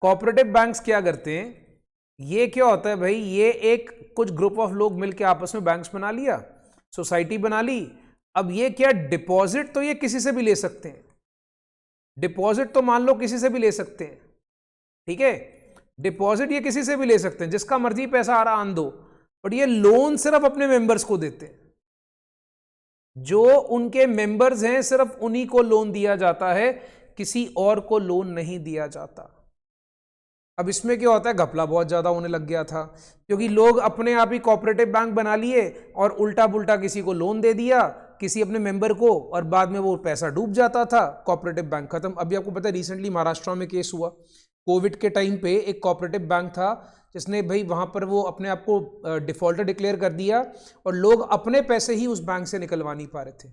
कोऑपरेटिव बैंक्स क्या करते हैं, ये क्या होता है भाई, ये एक कुछ ग्रुप ऑफ लोग मिलकर आपस में बैंक्स बना लिया, सोसाइटी बना ली। अब ये क्या, डिपॉजिट तो ये किसी से भी ले सकते हैं, डिपॉजिट तो मान लो किसी से भी ले सकते हैं, ठीक है। डिपॉजिट ये किसी से भी ले सकते हैं, जिसका मर्जी पैसा आ रहा आन दो। बट ये लोन सिर्फ अपने मेंबर्स को देते हैं, जो उनके मेंबर्स हैं सिर्फ उन्हीं को लोन दिया जाता है, किसी और को लोन नहीं दिया जाता। अब इसमें क्या होता है, घपला बहुत ज्यादा होने लग गया था, क्योंकि लोग अपने आप ही कोऑपरेटिव बैंक बना लिए और उल्टा पुल्टा किसी को लोन दे दिया, किसी अपने मेंबर को, और बाद में वो पैसा डूब जाता था, कोऑपरेटिव बैंक खत्म। अभी आपको पता है रिसेंटली महाराष्ट्र में केस हुआ, कोविड के टाइम पे एक कोऑपरेटिव बैंक था जिसने भाई वहां पर वो अपने आप को डिफॉल्टर डिक्लेयर कर दिया और लोग अपने पैसे ही उस बैंक से निकलवा नहीं पा रहे थे।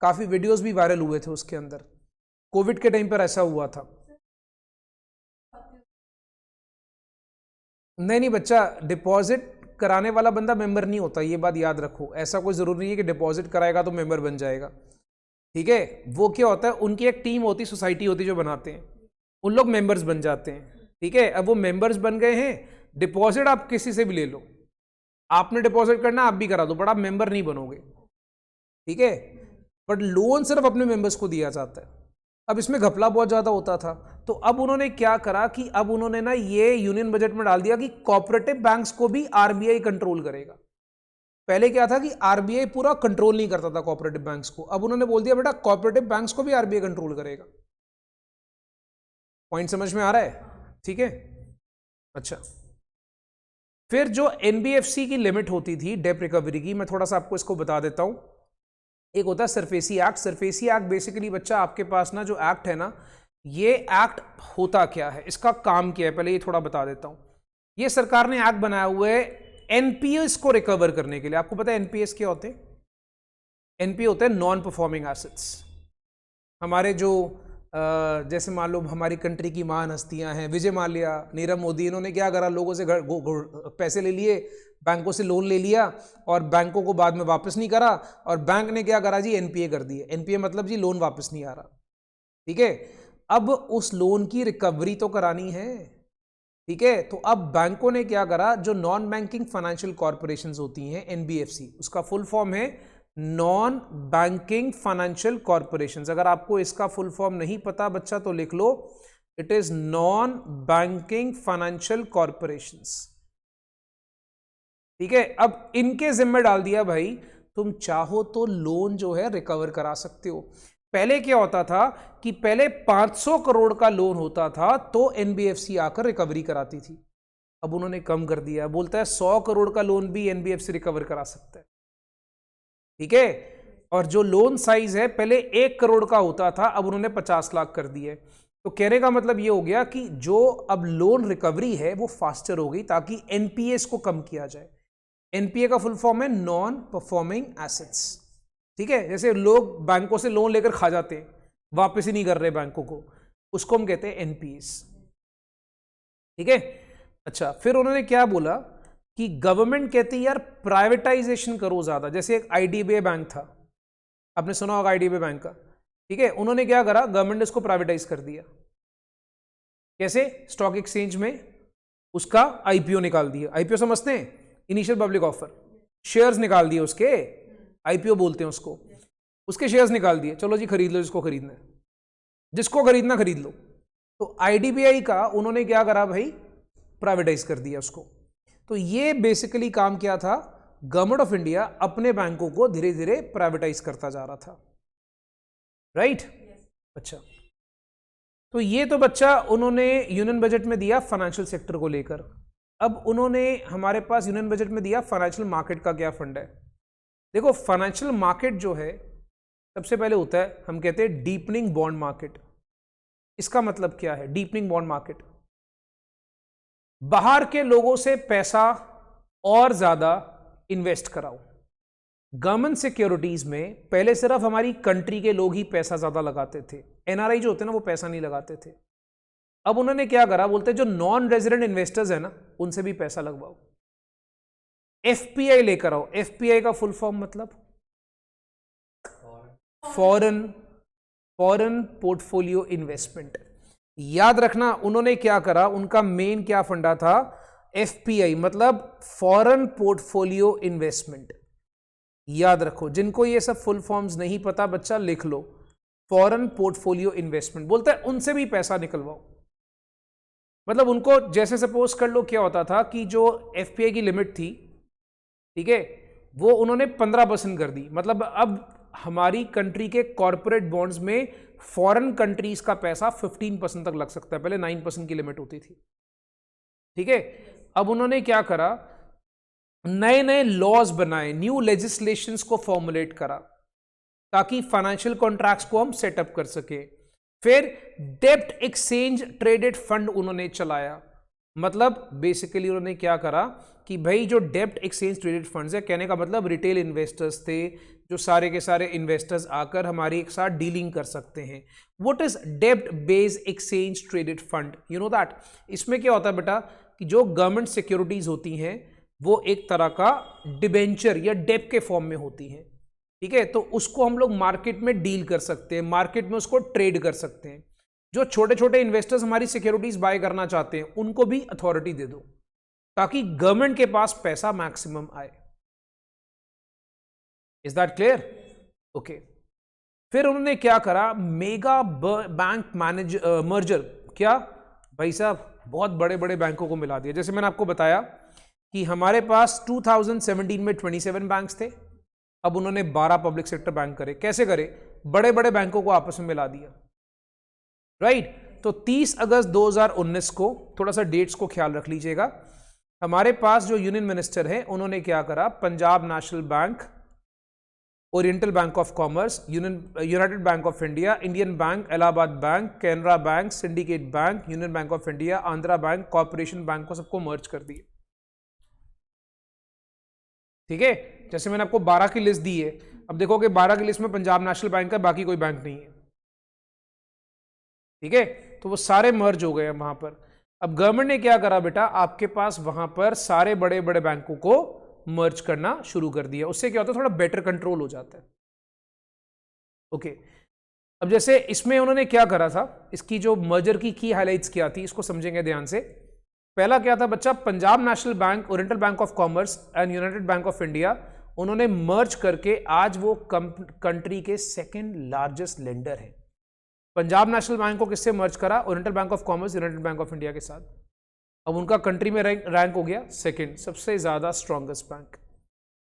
काफी वीडियोस भी वायरल हुए थे उसके अंदर, कोविड के टाइम पर ऐसा हुआ था। नहीं बच्चा, डिपॉजिट कराने वाला बंदा मेंबर नहीं होता, ये बात याद रखो। ऐसा कोई जरूरी नहीं है कि डिपॉजिट कराएगा तो मेंबर बन जाएगा, ठीक है। वो क्या होता है, उनकी एक टीम होती, सोसाइटी होती जो बनाते हैं, उन लोग मेंबर्स बन जाते हैं, ठीक है। अब वो मेंबर्स बन गए हैं, डिपॉजिट आप किसी से भी ले लो, आपने डिपॉजिट करना आप भी करा दो, बट आप मेंबर नहीं बनोगे, ठीक है। बट लोन सिर्फ अपने मेंबर्स को दिया जाता है। अब इसमें घपला बहुत ज्यादा होता था, तो अब उन्होंने क्या करा कि अब उन्होंने ना ये यूनियन बजट में डाल दिया कि कोऑपरेटिव बैंक्स को भी आरबीआई कंट्रोल करेगा। पहले क्या था कि आरबीआई पूरा कंट्रोल नहीं करता था कोऑपरेटिव बैंक्स को, अब उन्होंने बोल दिया बेटा कोऑपरेटिव बैंक्स को भी आरबीआई कंट्रोल करेगा। पॉइंट समझ में आ रहा है, ठीक है। अच्छा, फिर जो एनबीएफसी की लिमिट होती थी डेट रिकवरी की, मैं थोड़ा सा आपको इसको बता देता हूं। एक होता है SARFAESI act. SARFAESI act basically बच्चा आपके पास ना जो एक्ट है ना, ये एक्ट होता क्या है, इसका काम क्या है, पहले ये थोड़ा बता देता हूं। ये सरकार ने एक्ट बनाया हुआ है एनपीएस को रिकवर करने के लिए। आपको पता है एनपीएस क्या होते हैं? एनपीए होते हैं नॉन परफॉर्मिंग एसेट्स। हमारे जो जैसे मान लो हमारी कंट्री की महान हस्तियां हैं, विजय माल्या, नीरव मोदी, इन्होंने क्या करा, लोगों से पैसे ले लिए, बैंकों से लोन ले लिया और बैंकों को बाद में वापस नहीं करा, और बैंक ने क्या करा जी, एनपीए कर दिए। एनपीए मतलब जी लोन वापस नहीं आ रहा, ठीक है। अब उस लोन की रिकवरी तो करानी है, ठीक है। तो अब बैंकों ने क्या करा, जो नॉन बैंकिंग फाइनेंशियल कॉर्पोरेशंस होती हैं एनबीएफसी, उसका फुल फॉर्म है नॉन बैंकिंग फाइनेंशियल कॉर्पोरेशंस। अगर आपको इसका फुल फॉर्म नहीं पता बच्चा तो लिख लो, it is non banking financial corporations, ठीक है। अब इनके जिम्मे डाल दिया भाई, तुम चाहो तो लोन जो है रिकवर करा सकते हो। पहले क्या होता था कि पहले 500 करोड़ का लोन होता था तो एनबीएफसी आकर रिकवरी कराती थी। अब उन्होंने कम कर दिया, बोलता है 100 करोड़ का लोन भी एनबीएफसी रिकवर करा सकता है, ठीक है। और जो लोन साइज है पहले 1 करोड़ का होता था, अब उन्होंने 50 लाख कर दिए। तो कहने का मतलब ये हो गया कि जो अब लोन रिकवरी है वो फास्टर हो गई, ताकि एनपीएस को कम किया जाए। एनपीए का फुल फॉर्म है नॉन परफॉर्मिंग एसेट्स, ठीक है। जैसे लोग बैंकों से लोन लेकर खा जाते हैं, वापस ही नहीं कर रहे बैंकों को, उसको हम कहते हैं एनपीएस, ठीक है। अच्छा, फिर उन्होंने क्या बोला कि गवर्नमेंट कहती है यार प्राइवेटाइजेशन करो ज्यादा। जैसे एक आईडीबीआई बैंक था, आपने सुना होगा आईडीबीआई बैंक का, ठीक है। उन्होंने क्या करा, गवर्नमेंट ने उसको प्राइवेटाइज कर दिया। कैसे? स्टॉक एक्सचेंज में उसका आईपीओ निकाल दिया। आईपीओ समझते हैं? Initial public offer. शेयर्स निकाल दिए उसके, आईपीओ बोलते हैं उसको। उसके शेयर्स निकाल दिए, चलो जी खरीद लो जिसको खरीदना है, जिसको खरीदना खरीद लो। तो आईडीबीआई का उन्होंने क्या करा भाई, प्राइवेटाइज कर दिया उसको। तो ये बेसिकली काम क्या था, गवर्नमेंट ऑफ इंडिया अपने बैंकों को धीरे धीरे प्राइवेटाइज करता जा रहा था, राइट? अच्छा, तो ये तो बच्चा उन्होंने यूनियन बजट में दिया फाइनेंशियल सेक्टर को लेकर। अब उन्होंने हमारे पास यूनियन बजट में दिया फाइनेंशियल मार्केट का क्या फंड है। देखो फाइनेंशियल मार्केट जो है सबसे पहले होता है, हम कहते हैं डीपनिंग बॉन्ड मार्केट। इसका मतलब क्या है डीपनिंग बॉन्ड मार्केट? बाहर के लोगों से पैसा और ज्यादा इन्वेस्ट कराओ। गवर्नमेंट सिक्योरिटीज में पहले सिर्फ हमारी कंट्री के लोग ही पैसा ज्यादा लगाते थे, एनआरआई जो होते हैं ना वो पैसा नहीं लगाते थे। अब उन्होंने क्या करा, बोलते हैं जो नॉन रेजिडेंट इन्वेस्टर्स है ना उनसे भी पैसा लगवाओ, एफपीआई लेकर आओ। एफपीआई का फुल फॉर्म मतलब फॉरेन पोर्टफोलियो इन्वेस्टमेंट। याद रखना उन्होंने क्या करा, उनका मेन क्या फंडा था, एफपीआई मतलब फॉरेन पोर्टफोलियो इन्वेस्टमेंट। याद रखो, जिनको ये सब फुल फॉर्म्स नहीं पता बच्चा लिख लो, फॉरेन पोर्टफोलियो इन्वेस्टमेंट। बोलता है उनसे भी पैसा निकलवाओ। मतलब उनको जैसे सपोज कर लो क्या होता था कि जो एफपीआई की लिमिट थी, ठीक है, वो उन्होंने 15% कर दी। मतलब अब हमारी कंट्री के कॉर्पोरेट बॉन्ड्स में फॉरेन कंट्रीज का पैसा 15% तक लग सकता है, पहले 9% की लिमिट होती थी, ठीक है। अब उन्होंने क्या करा, नए नए लॉज बनाए, न्यू लेजिस्लेशंस को फॉर्मुलेट करा ताकि फाइनेंशियल कॉन्ट्रैक्ट्स को हम सेटअप कर सके। फिर डेब्ट एक्सचेंज ट्रेडेड फंड उन्होंने चलाया। मतलब बेसिकली उन्होंने क्या करा कि भाई जो डेब्ट एक्सचेंज ट्रेडेड फंड्स है, कहने का मतलब रिटेल इन्वेस्टर्स थे, जो सारे के सारे इन्वेस्टर्स आकर हमारी एक साथ डीलिंग कर सकते हैं। व्हाट इज डेब्ट based exchange traded fund? You know that. इसमें क्या होता है बेटा कि जो गवर्नमेंट सिक्योरिटीज होती हैं वो एक तरह का डिबेंचर या डेप के फॉर्म में होती हैं, ठीक है। तो उसको हम लोग मार्केट में डील कर सकते हैं, मार्केट में उसको ट्रेड कर सकते हैं। जो छोटे छोटे इन्वेस्टर्स हमारी सिक्योरिटीज बाय करना चाहते हैं उनको भी अथॉरिटी दे दो ताकि गवर्नमेंट के पास पैसा मैक्सिमम आए। Is that clear? ओके। फिर उन्होंने क्या करा, मेगा बैंक मर्जर। क्या भाई साहब, बहुत बड़े बड़े बैंकों को मिला दिया। जैसे मैंने आपको बताया कि हमारे पास 2017 में 27 बैंक्स थे, अब उन्होंने 12 पब्लिक सेक्टर बैंक करे। कैसे करे? बड़े बड़े बैंकों को आपस में मिला दिया, राइट। तो 30 अगस्त 2019 को, थोड़ा सा डेट्स को ख्याल रख लीजिएगा, हमारे पास जो यूनियन मिनिस्टर है उन्होंने क्या करा, Punjab national bank, oriental bank of commerce, United bank of India, Indian bank, Allahabad bank, Canara bank, syndicate bank, union bank of India, Andhra bank, corporation bank को सबको मर्ज कर दिए। ठीक है, जैसे मैंने आपको 12 की लिस्ट दी है, अब देखोगे 12 की लिस्ट में पंजाब नेशनल बैंक है, बाकी कोई बैंक नहीं है। ठीक है, तो वो सारे मर्ज हो गए वहां पर। अब गवर्नमेंट ने क्या करा बेटा, आपके पास वहां पर सारे बड़े बड़े बैंकों को मर्ज करना शुरू कर दिया। उससे क्या होता है, थोड़ा बेटर कंट्रोल हो जाता है। ओके, अब जैसे इसमें उन्होंने क्या करा था, इसकी जो मर्जर की हाइलाइट्स क्या थी, इसको समझेंगे ध्यान से। पहला क्या था बच्चा, Punjab national bank, oriental bank of commerce and United bank of India, उन्होंने मर्ज करके आज वो कंट्री के सेकंड लार्जेस्ट लेंडर है। पंजाब नेशनल बैंक को किससे मर्ज करा, oriental bank of commerce, United bank of India के साथ। अब उनका कंट्री में रैंक हो गया सेकंड, सबसे ज्यादा स्ट्रॉन्गेस्ट बैंक।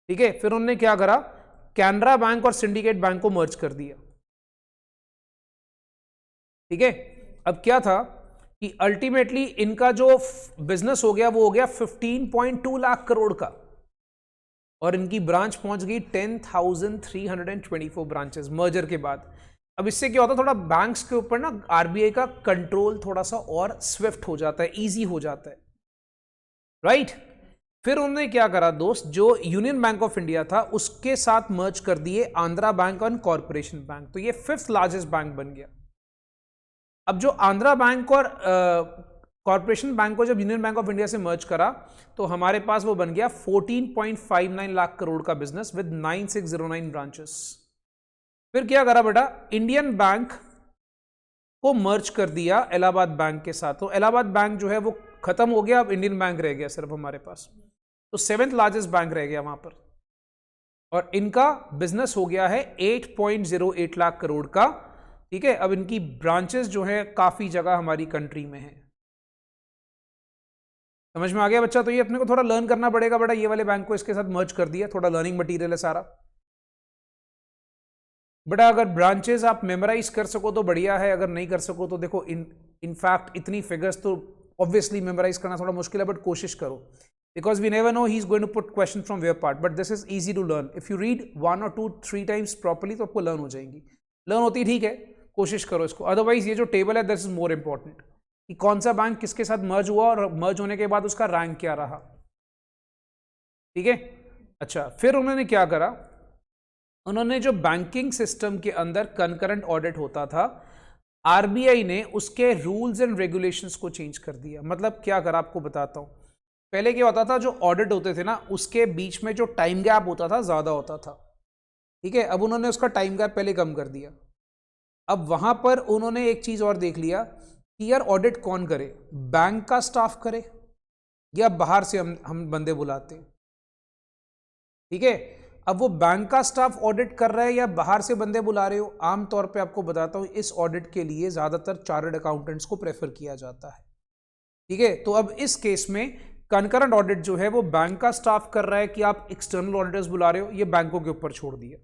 ठीक है, फिर उन्होंने क्या करा, कैनरा बैंक और सिंडिकेट बैंक को मर्ज कर दिया। ठीक है, अब क्या था कि अल्टीमेटली इनका जो बिजनेस हो गया वो हो गया 15.2 लाख करोड़ का, और इनकी ब्रांच पहुंच गई 10,324 ब्रांचेस मर्जर के बाद। अब इससे क्या होता है, थोड़ा बैंक्स के ऊपर ना आरबीआई का कंट्रोल थोड़ा सा और स्विफ्ट हो जाता है, इजी हो जाता है, राइट। फिर उन्होंने क्या करा दोस्त, जो यूनियन बैंक ऑफ इंडिया था उसके साथ मर्ज कर दिए आंध्रा बैंक और कॉर्पोरेशन बैंक, तो ये 5th लार्जेस्ट बैंक बन गया। अब जो आंध्रा बैंक और कॉर्पोरेशन बैंक को जब यूनियन बैंक ऑफ इंडिया से मर्ज करा, तो हमारे पास वो बन गया 14.59 लाख करोड़ का बिजनेस विद 9609 ब्रांचेस। फिर क्या करा बेटा, इंडियन बैंक को मर्ज कर दिया इलाहाबाद बैंक के साथ, तो इलाहाबाद बैंक जो है वो खत्म हो गया, अब इंडियन बैंक रह गया सिर्फ हमारे पास, तो 7th लार्जेस्ट बैंक रह गया वहां पर, और इनका बिजनेस हो गया है 8.08 लाख करोड़ का। ठीक है, अब इनकी ब्रांचेस जो है काफी जगह हमारी कंट्री में है। समझ में आ गया बच्चा? तो ये अपने को थोड़ा लर्न करना पड़ेगा बेटा, ये वाले बैंक को इसके साथ मर्ज कर दिया, थोड़ा लर्निंग मटेरियल है सारा बेटा। अगर ब्रांचेस आप मेमोराइज कर सको तो बढ़िया है, अगर नहीं कर सको तो देखो इनफैक्ट इतनी फिगर्स तो ऑब्वियसली मेमोराइज करना थोड़ा मुश्किल है, बट कोशिश करो, because we never know he is going to put question from where part, but this is easy to learn. If you read 1 और 2 3 टाइम्स प्रॉपर्ली तो आपको लर्न हो जाएंगी। लर्न होती ठीक है, कोशिश करो इसको। अदरवाइज ये जो टेबल है दिस इज मोर इंपॉर्टेंट, कि कौन सा बैंक किसके साथ मर्ज हुआ और मर्ज होने के बाद उसका रैंक क्या रहा। ठीक है, अच्छा, फिर उन्होंने क्या करा, उन्होंने जो बैंकिंग सिस्टम के अंदर कंकरेंट ऑडिट होता था, आरबीआई ने उसके रूल्स एंड रेगुलेशंस को चेंज कर दिया। मतलब क्या करा आपको बताता हूं। पहले क्या होता था, जो ऑडिट होते थे ना उसके बीच में जो टाइम गैप होता था ज्यादा होता था। ठीक है, अब उन्होंने उसका टाइम गैप पहले कम कर दिया। अब वहां पर उन्होंने एक चीज और देख लिया कि यार ऑडिट कौन करे, बैंक का स्टाफ करे या बाहर से हम बंदे बुलाते हैं। ठीक है, अब वो बैंक का स्टाफ ऑडिट कर रहा है या बाहर से बंदे बुला रहे हो, आमतौर पे आपको बताता हूं इस ऑडिट के लिए ज्यादातर चार्टर्ड अकाउंटेंट्स को प्रेफर किया जाता है। ठीक है, तो अब इस केस में कंकरेंट ऑडिट जो है वो बैंक का स्टाफ कर रहा है कि आप एक्सटर्नल ऑडिटर्स बुला रहे हो, ये बैंकों के ऊपर छोड़ दिया।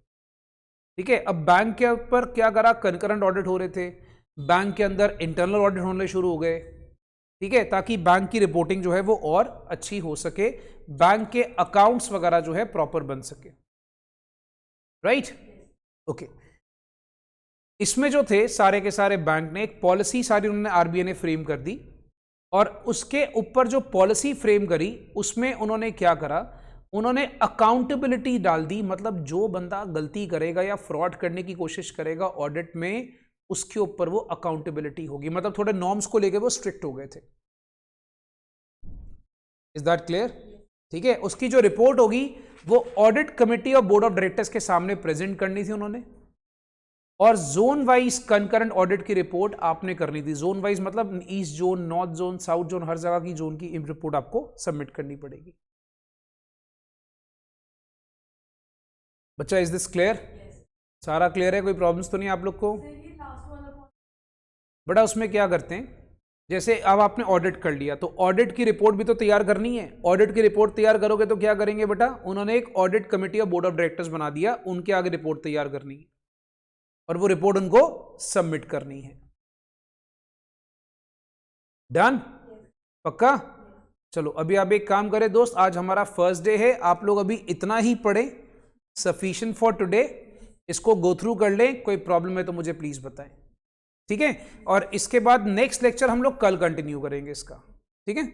ठीक है, अब बैंक के ऊपर क्या करा, कंकरेंट ऑडिट हो रहे थे, बैंक के अंदर इंटरनल ऑडिट होने शुरू हो गए। ठीक है, ताकि बैंक की रिपोर्टिंग जो है वो और अच्छी हो सके, बैंक के अकाउंट्स वगैरह जो है प्रॉपर बन सके, राइट। ओके, इसमें जो थे सारे के सारे बैंक ने एक पॉलिसी सारी उन्होंने आरबीआई ने फ्रेम कर दी, और उसके ऊपर जो पॉलिसी फ्रेम करी उसमें उन्होंने क्या करा, उन्होंने अकाउंटेबिलिटी डाल दी। मतलब जो बंदा गलती करेगा या फ्रॉड करने की कोशिश करेगा ऑडिट में, उसके ऊपर वो अकाउंटेबिलिटी होगी। मतलब थोड़े नॉर्म्स को लेके वो स्ट्रिक्ट हो गए थे। Is that clear? ठीक है, उसकी जो रिपोर्ट होगी वो ऑडिट कमेटी और बोर्ड ऑफ डायरेक्टर्स के सामने प्रेजेंट करनी थी उन्होंने। और जोन वाइज कंकरेंट ऑडिट की रिपोर्ट आपने करनी थी। जोन वाइज मतलब east zone, north zone, south zone, हर जगह की जोन की रिपोर्ट आपको सबमिट करनी पड़ेगी। बच्चा इज दिस क्लियर? सारा क्लियर है? कोई प्रॉब्लम्स तो नहीं आप लोग को? बड़ा उसमें क्या करते हैं, जैसे अब आपने ऑडिट कर लिया तो ऑडिट की रिपोर्ट भी तो तैयार करनी है। ऑडिट की रिपोर्ट तैयार करोगे तो क्या करेंगे बेटा, उन्होंने एक ऑडिट कमेटी और बोर्ड ऑफ डायरेक्टर्स बना दिया, उनके आगे रिपोर्ट तैयार करनी है और वो रिपोर्ट उनको सबमिट करनी है। डन? पक्का? चलो अभी आप एक काम करें दोस्त, आज हमारा फर्स्ट डे है, आप लोग अभी इतना ही पढ़ें, सफिशिएंट फॉर टुडे। इसको गो थ्रू कर लें, कोई प्रॉब्लम है तो मुझे प्लीज बताएं, ठीक है? और इसके बाद नेक्स्ट लेक्चर हम लोग कल कंटिन्यू करेंगे इसका, ठीक है?